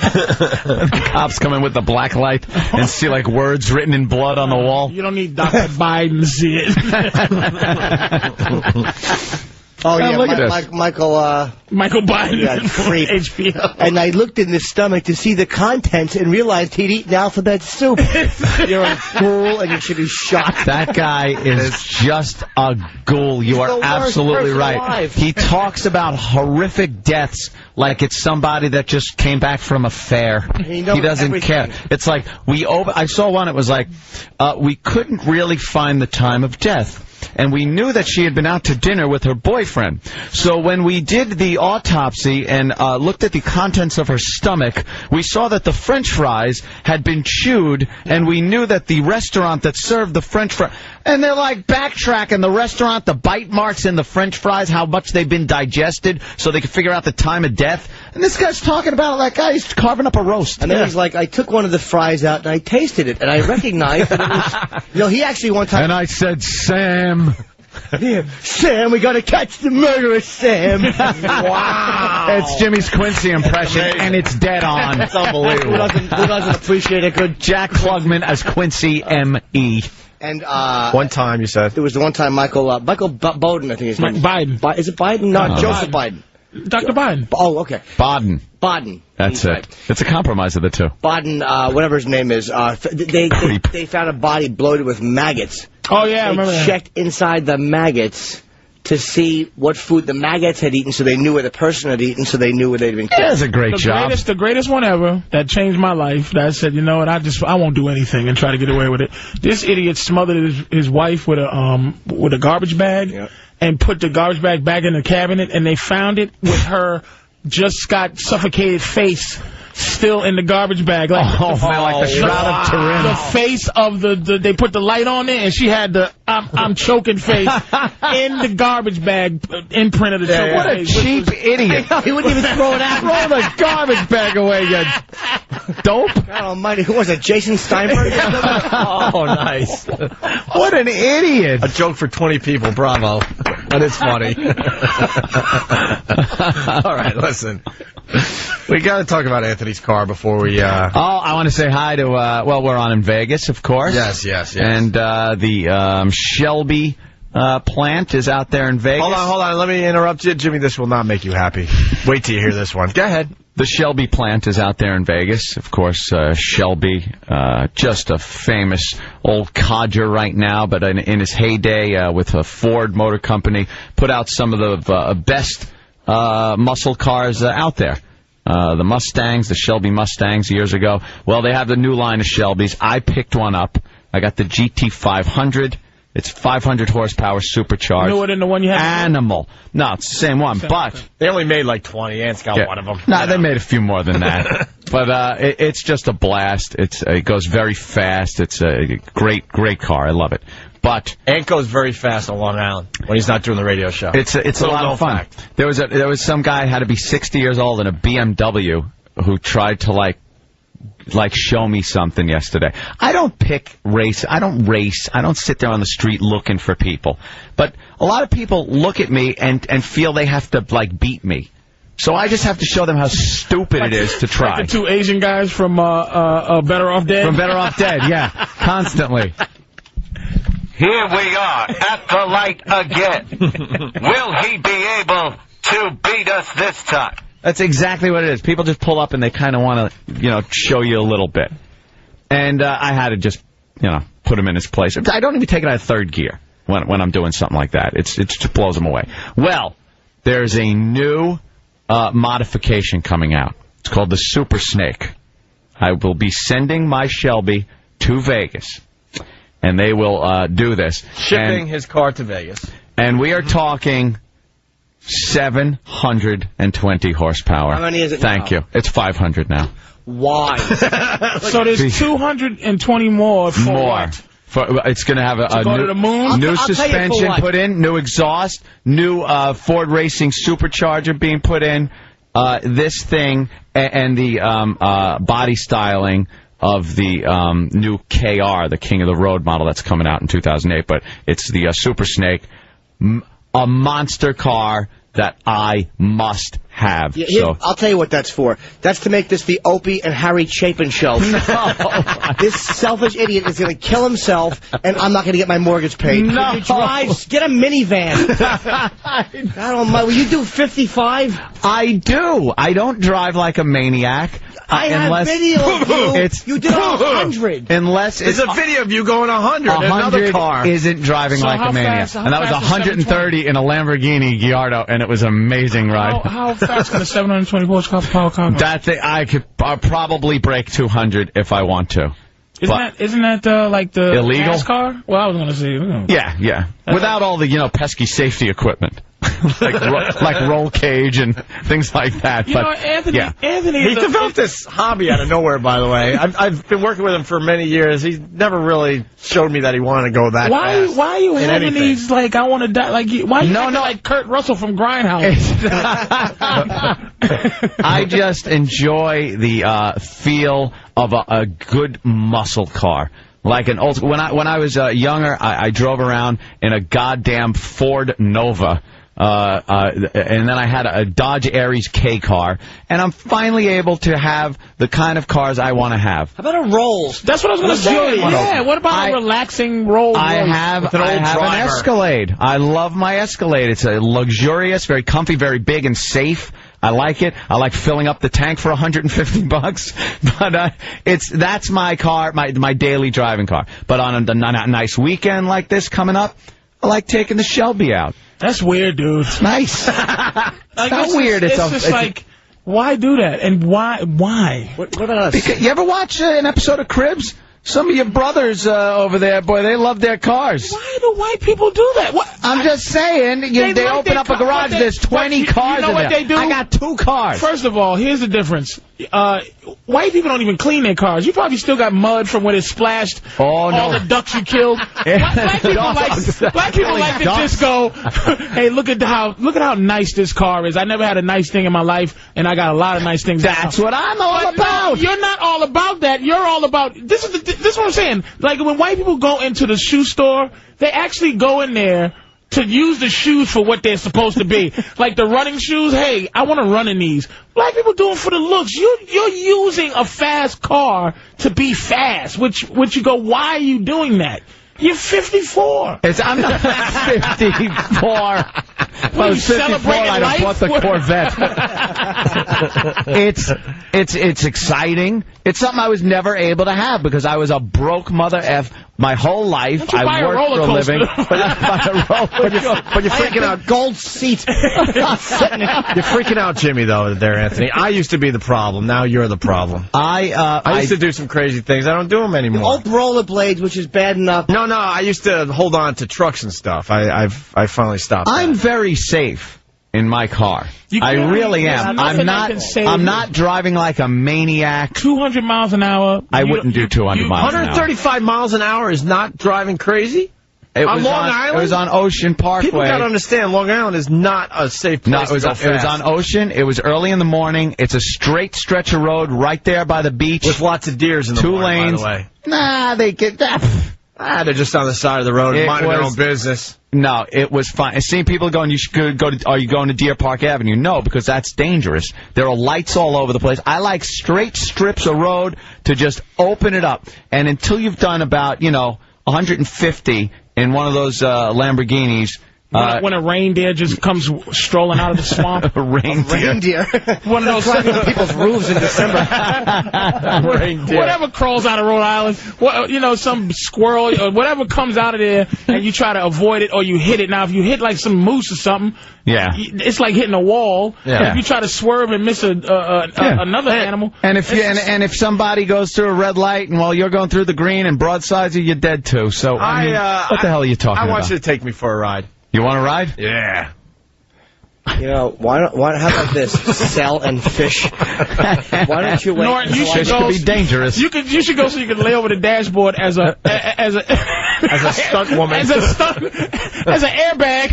Cops come in with the black light and see like words written in blood on the wall. You don't need Dr. Biden to see it. Oh, yeah, look at this. Michael Biden. Yeah, creep. HBO. And I looked in his stomach to see the contents and realized he'd eaten alphabet soup. You're a fool and you should be shot. That guy is just a ghoul. You He's are the worst absolutely person right. alive. He talks about horrific deaths like it's somebody that just came back from a fair. He knows doesn't everything. care. It's like I saw one. It was like we couldn't really find the time of death. And we knew that she had been out to dinner with her boyfriend. So when we did the autopsy and looked at the contents of her stomach, we saw that the French fries had been chewed, and we knew that the restaurant that served the French fries... And they're like backtracking the restaurant, the bite marks in the French fries, how much they've been digested, so they can figure out the time of death. And this guy's talking about it like he's carving up a roast. And then he's like, I took one of the fries out and I tasted it, and I recognized that it was... he actually one time... And I said, Sam... Yeah, Sam, we gotta catch the murderer, Sam. Wow. It's Jimmy's Quincy impression, and it's dead on. It's unbelievable. Who doesn't appreciate a good Jack Klugman as Quincy M.E. And one time you said there was the one time Michael Bowden, I think his name. Biden. Is it Biden? No, Joseph Biden. Dr. Biden. Oh, okay. Baden. That's it. It's a compromise of the two. Baden, whatever his name is. They found a body bloated with maggots. Oh, yeah, I remember that. They checked inside the maggots to see what food the maggots had eaten, so they knew where the person had eaten, so they knew where they'd been killed. That's a great job. The greatest one ever that changed my life. That said, you know what? I won't do anything and try to get away with it. This idiot smothered his wife with a garbage bag and put the garbage bag back in the cabinet, and they found it with her just got suffocated face still in the garbage bag. Like the Shroud of Turin. The face of they put the light on it, and she had the I'm choking face in the garbage bag imprint of the choking What a face. cheap idiot. He wouldn't even throw it out. Throw the garbage bag away, you dope. God almighty, who was it, Jason Steinberg? Oh, nice. What an idiot. A joke for 20 people. Bravo. That is funny. All right, listen. We got to talk about Anthony's car before we... I want to say hi to... we're on in Vegas, of course. Yes. And the Shelby plant is out there in Vegas. Hold on. Let me interrupt you. Jimmy, this will not make you happy. Wait till you hear this one. Go ahead. The Shelby plant is out there in Vegas. Of course, Shelby, just a famous old codger right now, but in his heyday with a Ford Motor Company, put out some of the best muscle cars out there. The Mustangs, the Shelby Mustangs years ago. Well, they have the new line of Shelbys. I picked one up. I got the GT500. It's 500 horsepower supercharged. Newer than the one you had? Animal. No, it's the same one, but... They only made like 20. Ant's got one of them. No, they made a few more than that. But it's just a blast. It goes very fast. It's a great car. I love it. But Ant goes very fast on Long Island when he's not doing the radio show. It's a lot of fun. Fact. There was some guy had to be 60 years old in a BMW who tried to like show me something yesterday. I don't race. I don't sit there on the street looking for people. But a lot of people look at me and feel they have to like beat me. So I just have to show them how stupid it is to try. Like the two Asian guys from Better Off Dead? From Better Off Dead, yeah. Constantly. Here we are at the light again. Will he be able to beat us this time? That's exactly what it is. People just pull up and they kind of want to, show you a little bit. And I had to just, put him in his place. I don't even take it out of third gear when I'm doing something like that. It just blows them away. Well, there's a new modification coming out. It's called the Super Snake. I will be sending my Shelby to Vegas. And they will do this. Shipping his car to Vegas. And we are talking 720 horsepower. How many is it Thank now? you. It's 500 now. Why? So there's 220 more for what? It's going to have a go to the moon? new I'll suspension put in, new exhaust, new Ford Racing supercharger being put in, this thing, and the body styling of the new KR, the King of the Road model that's coming out in 2008. But it's the Super Snake, a monster car that I must have. Yeah, So I'll tell you what that's for. That's to make this the Opie and Harry Chapin show. This selfish idiot is going to kill himself, and I'm not going to get my mortgage paid. No. If he drives, get a minivan. God almighty, will you do 55? I do. I don't drive like a maniac. I have video of you. You did 100. Unless There's a video of you going 100 in another car. Isn't driving So like how a maniac. fast- how And that was fast is 130 in a Lamborghini Gallardo, and it was an amazing ride. How fast can a 720 horsepower car go? That's it. I could probably break 200 if I want to. Isn't that like the illegal NASCAR? Well, I was going to say. Yeah. Without all the pesky safety equipment. like roll cage and things like that. You but know, Anthony, he developed this hobby out of nowhere, by the way. I've been working with him for many years. He never really showed me that he wanted to go that fast. Why are you in having anything. these, like, I want to die, like, why are you acting like Kurt Russell from Grindhouse? I just enjoy the feel of a good muscle car. Like an old. When I was younger, I drove around in a goddamn Ford Nova. And then I had a Dodge Aries K car, and I'm finally able to have the kind of cars I want to have. How about a Rolls? That's what I was going to say. Yeah, what about a relaxing Rolls? I have an Escalade. I love my Escalade. It's a luxurious, very comfy, very big and safe. I like it. I like filling up the tank for $150, but that's my car, my daily driving car. But on a nice weekend like this coming up, I like taking the Shelby out. That's weird, dude. It's nice. It's not weird. It's just like, why do that? And why? What about us? You ever watch an episode of Cribs? Some of your brothers over there, boy, they love their cars. Why do white people do that? What? I'm just saying, they open up a garage, there's 20 cars in there. You know what they do? I got 2 cars. First of all, here's the difference. White people don't even clean their cars. You probably still got mud from when it splashed all the ducks you killed. Black people like to just go, hey, look at how nice this car is. I never had a nice thing in my life, and I got a lot of nice things. That's what I'm all about. No, you're not all about that. You're all about this is what I'm saying. Like when white people go into the shoe store, they actually go in there to use the shoes for what they're supposed to be. Like the running shoes, hey, I want to run in these. Black people do them for the looks. You're using a fast car to be fast, which you go, why are you doing that? You're 54. I'm not 54. If I was 54, I'd have bought the Corvette. It's exciting. It's something I was never able to have because I was a broke mother F my whole life. I worked for a living. But you're freaking out. Gold seat. You're freaking out, Jimmy, though, there, Anthony. I used to be the problem. Now you're the problem. I used to do some crazy things. I don't do them anymore. Old rollerblades, which is bad enough. No, I used to hold on to trucks and stuff. I finally stopped. I'm very safe in my car. I really am. I'm not driving like a maniac. 200 miles an hour. I wouldn't do 200 miles an hour. 135 miles an hour is not driving crazy? On Long Island? It was on Ocean Parkway. People got to understand, Long Island is not a safe place to go fast. It was on Ocean. It was early in the morning. It's a straight stretch of road right there by the beach. With lots of deers in the morning, by the way. Nah, they get that. They're just on the side of the road minding their own business. No, it was fine. Seeing people going, you should go to, are you going to Deer Park Avenue? No, because that's dangerous. There are lights all over the place. I like straight strips of road to just open it up. And until you've done about, 150 in one of those Lamborghinis, when a reindeer just comes strolling out of the swamp. A reindeer. One of those climbing people's roofs in December. Whatever crawls out of Rhode Island, some squirrel or whatever comes out of there, and you try to avoid it or you hit it. Now, if you hit like some moose or something, it's like hitting a wall. Yeah. If you try to swerve and miss another animal, and if somebody goes through a red light and while you're going through the green and broadsides you, you're dead too. So what the hell are you talking about? I want you to take me for a ride. You want to ride? Yeah. How about this? Sell and fish. Why don't you wait? Norton, fish could be dangerous. You should go so you can lay over the dashboard as a stunt woman. as an airbag.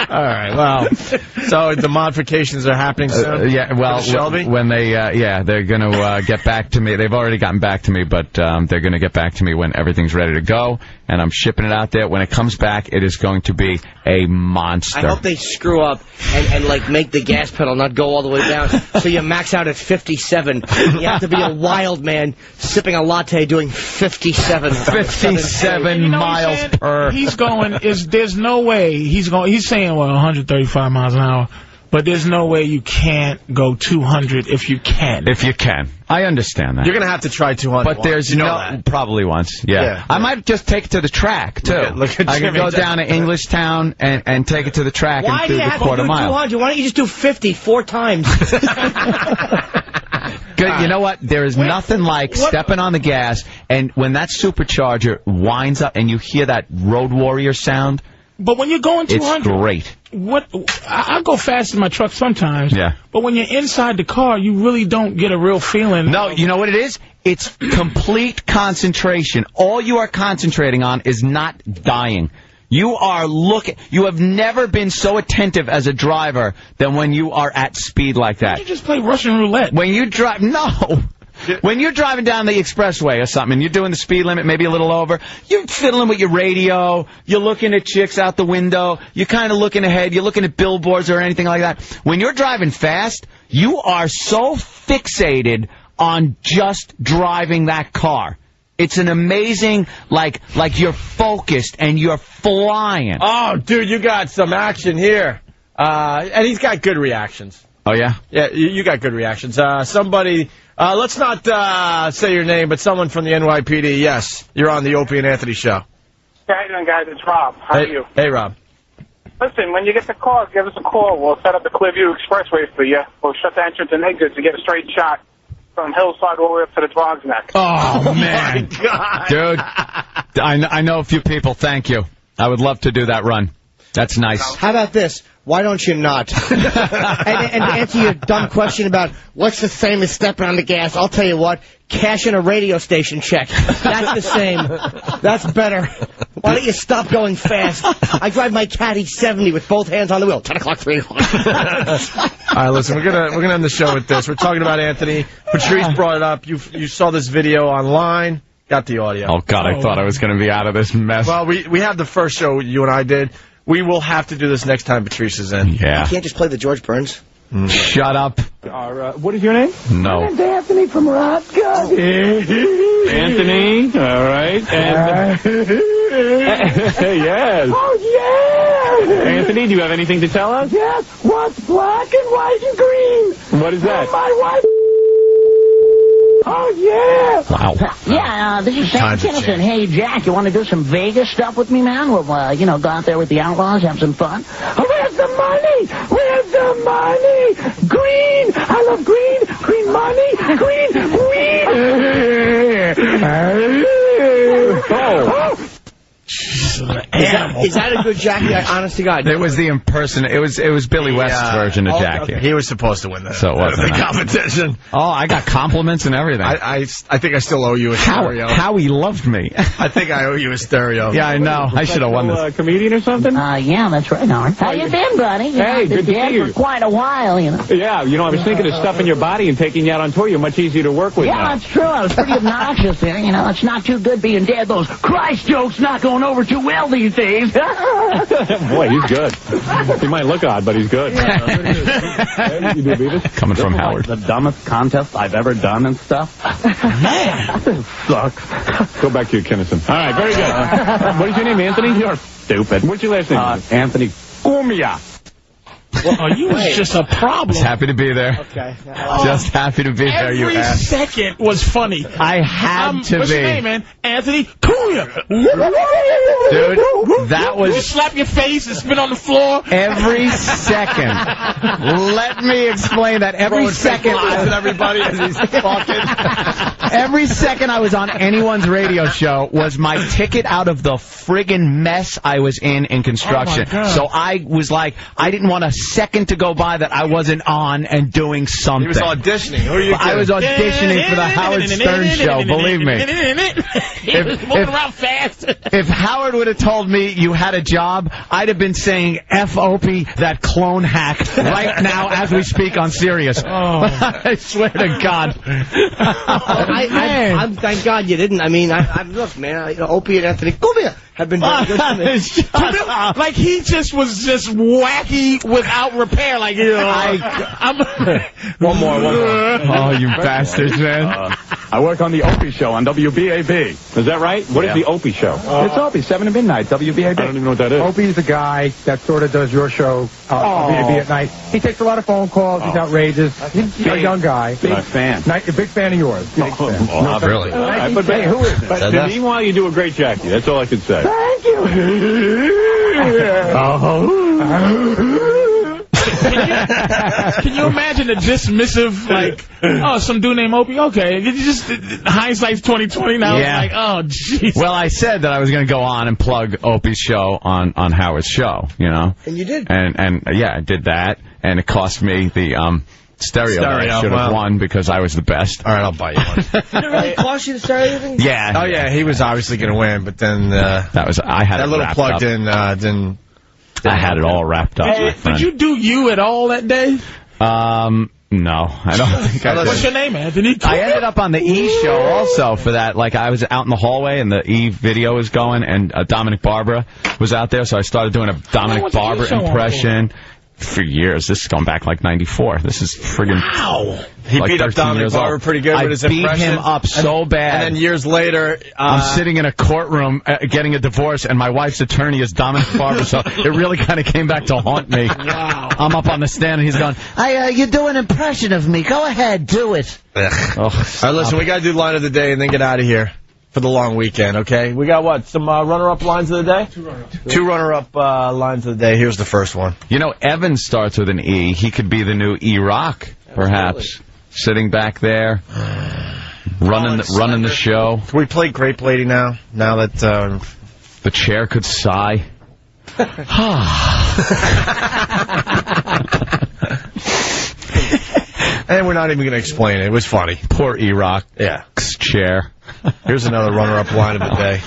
All right. Well, so the modifications are happening soon. Yeah. Well, Shelby? when they, they're going to get back to me. They've already gotten back to me, but they're going to get back to me when everything's ready to go, and I'm shipping it out there. When it comes back, it is going to be a monster. I hope they screw up and like make the gas pedal not go all the way down, so you max out at 57. You have to be a wild man sipping a latte doing 57. 57 miles per. He's going. There's no way he's going. He's saying 135 miles an hour, but there's no way you can't go 200 if you can. If you can, I understand that. You're gonna have to try 200. But there's probably once. Yeah. I might just take it to the track too. Look at I can Jimmy go down to Englishtown and take it to the track Why and do do you the have to quarter do mile. 200? Why don't you just do 50 4 times? Good. You know what? There is nothing like stepping on the gas, and when that supercharger winds up and you hear that Road Warrior sound. But when you're going 200, it's great. I go fast in my truck sometimes. Yeah. But when you're inside the car, you really don't get a real feeling. No, you know what it is? It's complete concentration. All you are concentrating on is not dying. You are looking. You have never been so attentive as a driver than when you are at speed like that. You just play Russian roulette. When you drive, no. When you're driving down the expressway or something, and you're doing the speed limit, maybe a little over, you're fiddling with your radio, you're looking at chicks out the window, you're kind of looking ahead, you're looking at billboards or anything like that. When you're driving fast, you are so fixated on just driving that car. It's an amazing, like you're focused and you're flying. Oh, dude, you got some action here. And he's got good reactions. Oh, yeah? Yeah, you got good reactions. Somebody, let's not say your name, but someone from the NYPD, yes, you're on the Opie and Anthony show. How you doing, guys? It's Rob. How are you? Hey, Rob. Listen, when you get the call, give us a call. We'll set up the Clearview Expressway for you. We'll shut the entrance and exits and get a straight shot from Hillside all the way up to the Dog's Neck. Oh, My man. God. Dude, I know a few people. Thank you. I would love to do that run. That's nice. How about this? Why don't you not? and to answer your dumb question about what's the same as stepping on the gas, I'll tell you what, cash in a radio station check. That's the same. That's better. Why don't you stop going fast? I drive my Caddy 70 with both hands on the wheel. 10 o'clock, 3 o'clock. All right, listen, we're gonna end the show with this. We're talking about Anthony. Patrice brought it up. You saw this video online. Got the audio. Oh, God, I thought I was going to be out of this mess. Well, we have the first show you and I did. We will have to do this next time Patrice is in. Yeah. You can't just play the George Burns. Shut up. What is your name? No. My name's Anthony from Rotgut. Anthony, all right. And yes. Oh, yeah. Anthony, do you have anything to tell us? Yes. What's black and white and green? What is that? My wife. Oh, yeah. Wow. Yeah, this is Sam Kinison. Hey, Jack, you want to do some Vegas stuff with me, man? We'll, go out there with the Outlaws, have some fun. Where's the money? Where's the money? Green. I love green. Green money. Green. Oh. Is that a good Jackie? Honest to God. It was the It was Billy West's version of Jackie. Okay. He was supposed to win that. So it wasn't the competition. Oh, I got compliments and everything. I think I still owe you a stereo. How he loved me. I think I owe you a stereo. Yeah, I know. I should have won this. Comedian or something? Yeah, that's right, Howard. How you been, buddy? Hey, good to see you. For quite a while, Yeah, I was thinking of stuffing your body and taking you out on tour. You're much easier to work with now. Yeah, that's true. I was pretty obnoxious there. It's not too good being dead. Those Christ jokes not going over too well these days. Boy, he's good. He might look odd, but he's good. Yeah. You do Beavis? Coming from Howard. The dumbest contest I've ever done and stuff. Man, this sucks. Go back to your Kinnison. All right, very good. What is your name, Anthony? You're stupid. What's your last name? Anthony Umia. Well, you was just a problem. Just happy to be there. Okay. Just happy to be there, you Every ass. second was funny. I had to what's be. Your name, man? Anthony Cunha. Dude, that was... You slap your face and spit on the floor. Every second. Let me explain that. Every second... everybody as he's talking. Every second I was on anyone's radio show was my ticket out of the friggin' mess I was in construction. Oh, my God. So I was like, I didn't want to second to go by that I wasn't on and doing something. He was auditioning. Who are you I was auditioning for the Howard Stern show, believe me. He was moving around fast. If Howard would have told me you had a job, I'd have been saying F. Opie, that clone hack, right now as we speak on Sirius. I swear to God. I'm thank God you didn't. I mean, look, man, Opie and Anthony Cumia have been very good to me. Like he just was just wacky without repair. Like, you know, One more. Oh, you bastards, man. I work on the Opie Show on WBAB. Is that right? What is the Opie Show? It's Opie, 7 to midnight, WBAB. I don't even know what that is. Opie's the guy that sort of does your show on WBAB at night. He takes a lot of phone calls. He's outrageous. He's a young guy. Big fan. A big fan of yours. Big fan. Oh, really? But hey, who is it? But meanwhile, you do a great Jackie. That's all I can say. Thank you. Can you imagine the dismissive, like, oh, some dude named Opie? Okay, it just hindsight's 2020 now. Yeah. It's like, oh, jeez. Well, I said that I was going to go on and plug Opie's show on Howard's show, you know. And you did. And yeah, I did that, and it cost me the stereo that I should have won because I was the best. All right, I'll buy you one. Did it really cost you the stereo thing? Yeah. Oh, yeah, he was obviously going to win, but then I had it little wrapped plugged up. in didn't. I had it all wrapped up, my friend. Did you do you at all that day? No, I don't think I did. What's your name, Anthony? I ended up on the E! show also for that. Like, I was out in the hallway, and the E! video was going, and Dominic Barbara was out there, so I started doing a Dominic Barbara impression for years. This is going back like 94. This is friggin' He like beat up 13 Dominic years old. Barber pretty good with his impression. I beat him up so bad. And then years later... I'm sitting in a courtroom getting a divorce, and my wife's attorney is Dominic Barber, so it really kind of came back to haunt me. Wow. I'm up on the stand, and he's going, You do an impression of me. Go ahead, do it. All right, listen, we got to do line of the day and then get out of here for the long weekend, okay? We got what? Some runner-up lines of the day? Two runner-up lines of the day. Here's the first one. You know, Evan starts with an E. He could be the new E-Rock, perhaps. Sitting back there, running the show. Can we play Grape Lady now? Now that the chair could sigh. And we're not even going to explain it. It was funny. Poor E-Rock. Yeah. Chair. Here's another runner-up line of the day.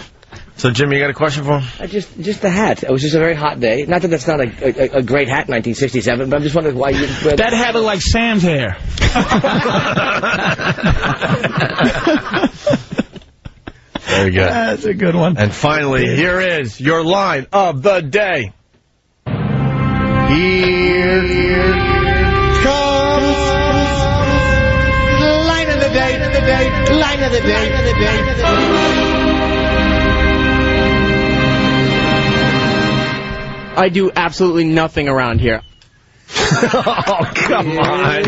So, Jimmy, you got a question for him? Just the hat. It was just a very hot day. Not that that's not a great hat in 1967, but I'm just wondering why you... That hat looked like Sam's hair. Very good. That's a good one. And finally, here is your line of the day. Here comes the line of the day, line of the day. I do absolutely nothing around here. Oh, come on.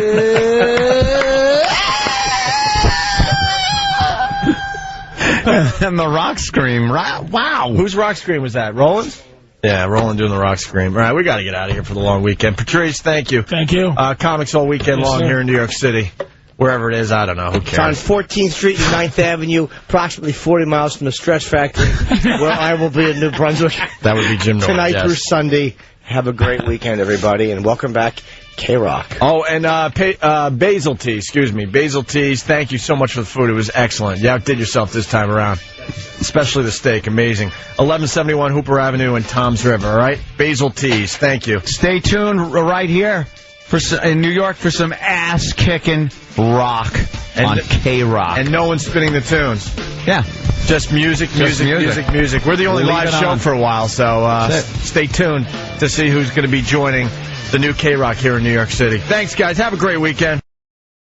And the rock scream. Wow. Whose rock scream was that? Roland's? Yeah, Roland doing the rock scream. All right, we got to get out of here for the long weekend. Patrice, thank you. Thank you. Comics all weekend long here in New York City. Wherever it is, I don't know. Who cares? It's on 14th Street and 9th Avenue, approximately 40 miles from the Stretch Factory, where I will be in New Brunswick. That would be Jim Norton. Tonight through Sunday. Have a great weekend, everybody, and welcome back, K-Rock. Oh, and Basil Teas, Basil Teas, thank you so much for the food. It was excellent. You outdid yourself this time around. Especially the steak, amazing. 1171 Hooper Avenue in Toms River, all right? Basil Teas, thank you. Stay tuned right here in New York for some ass-kicking rock on K-Rock. And no one's spinning the tunes. Yeah. Just music. We're the only live show for a while, so stay tuned to see who's going to be joining the new K-Rock here in New York City. Thanks, guys. Have a great weekend.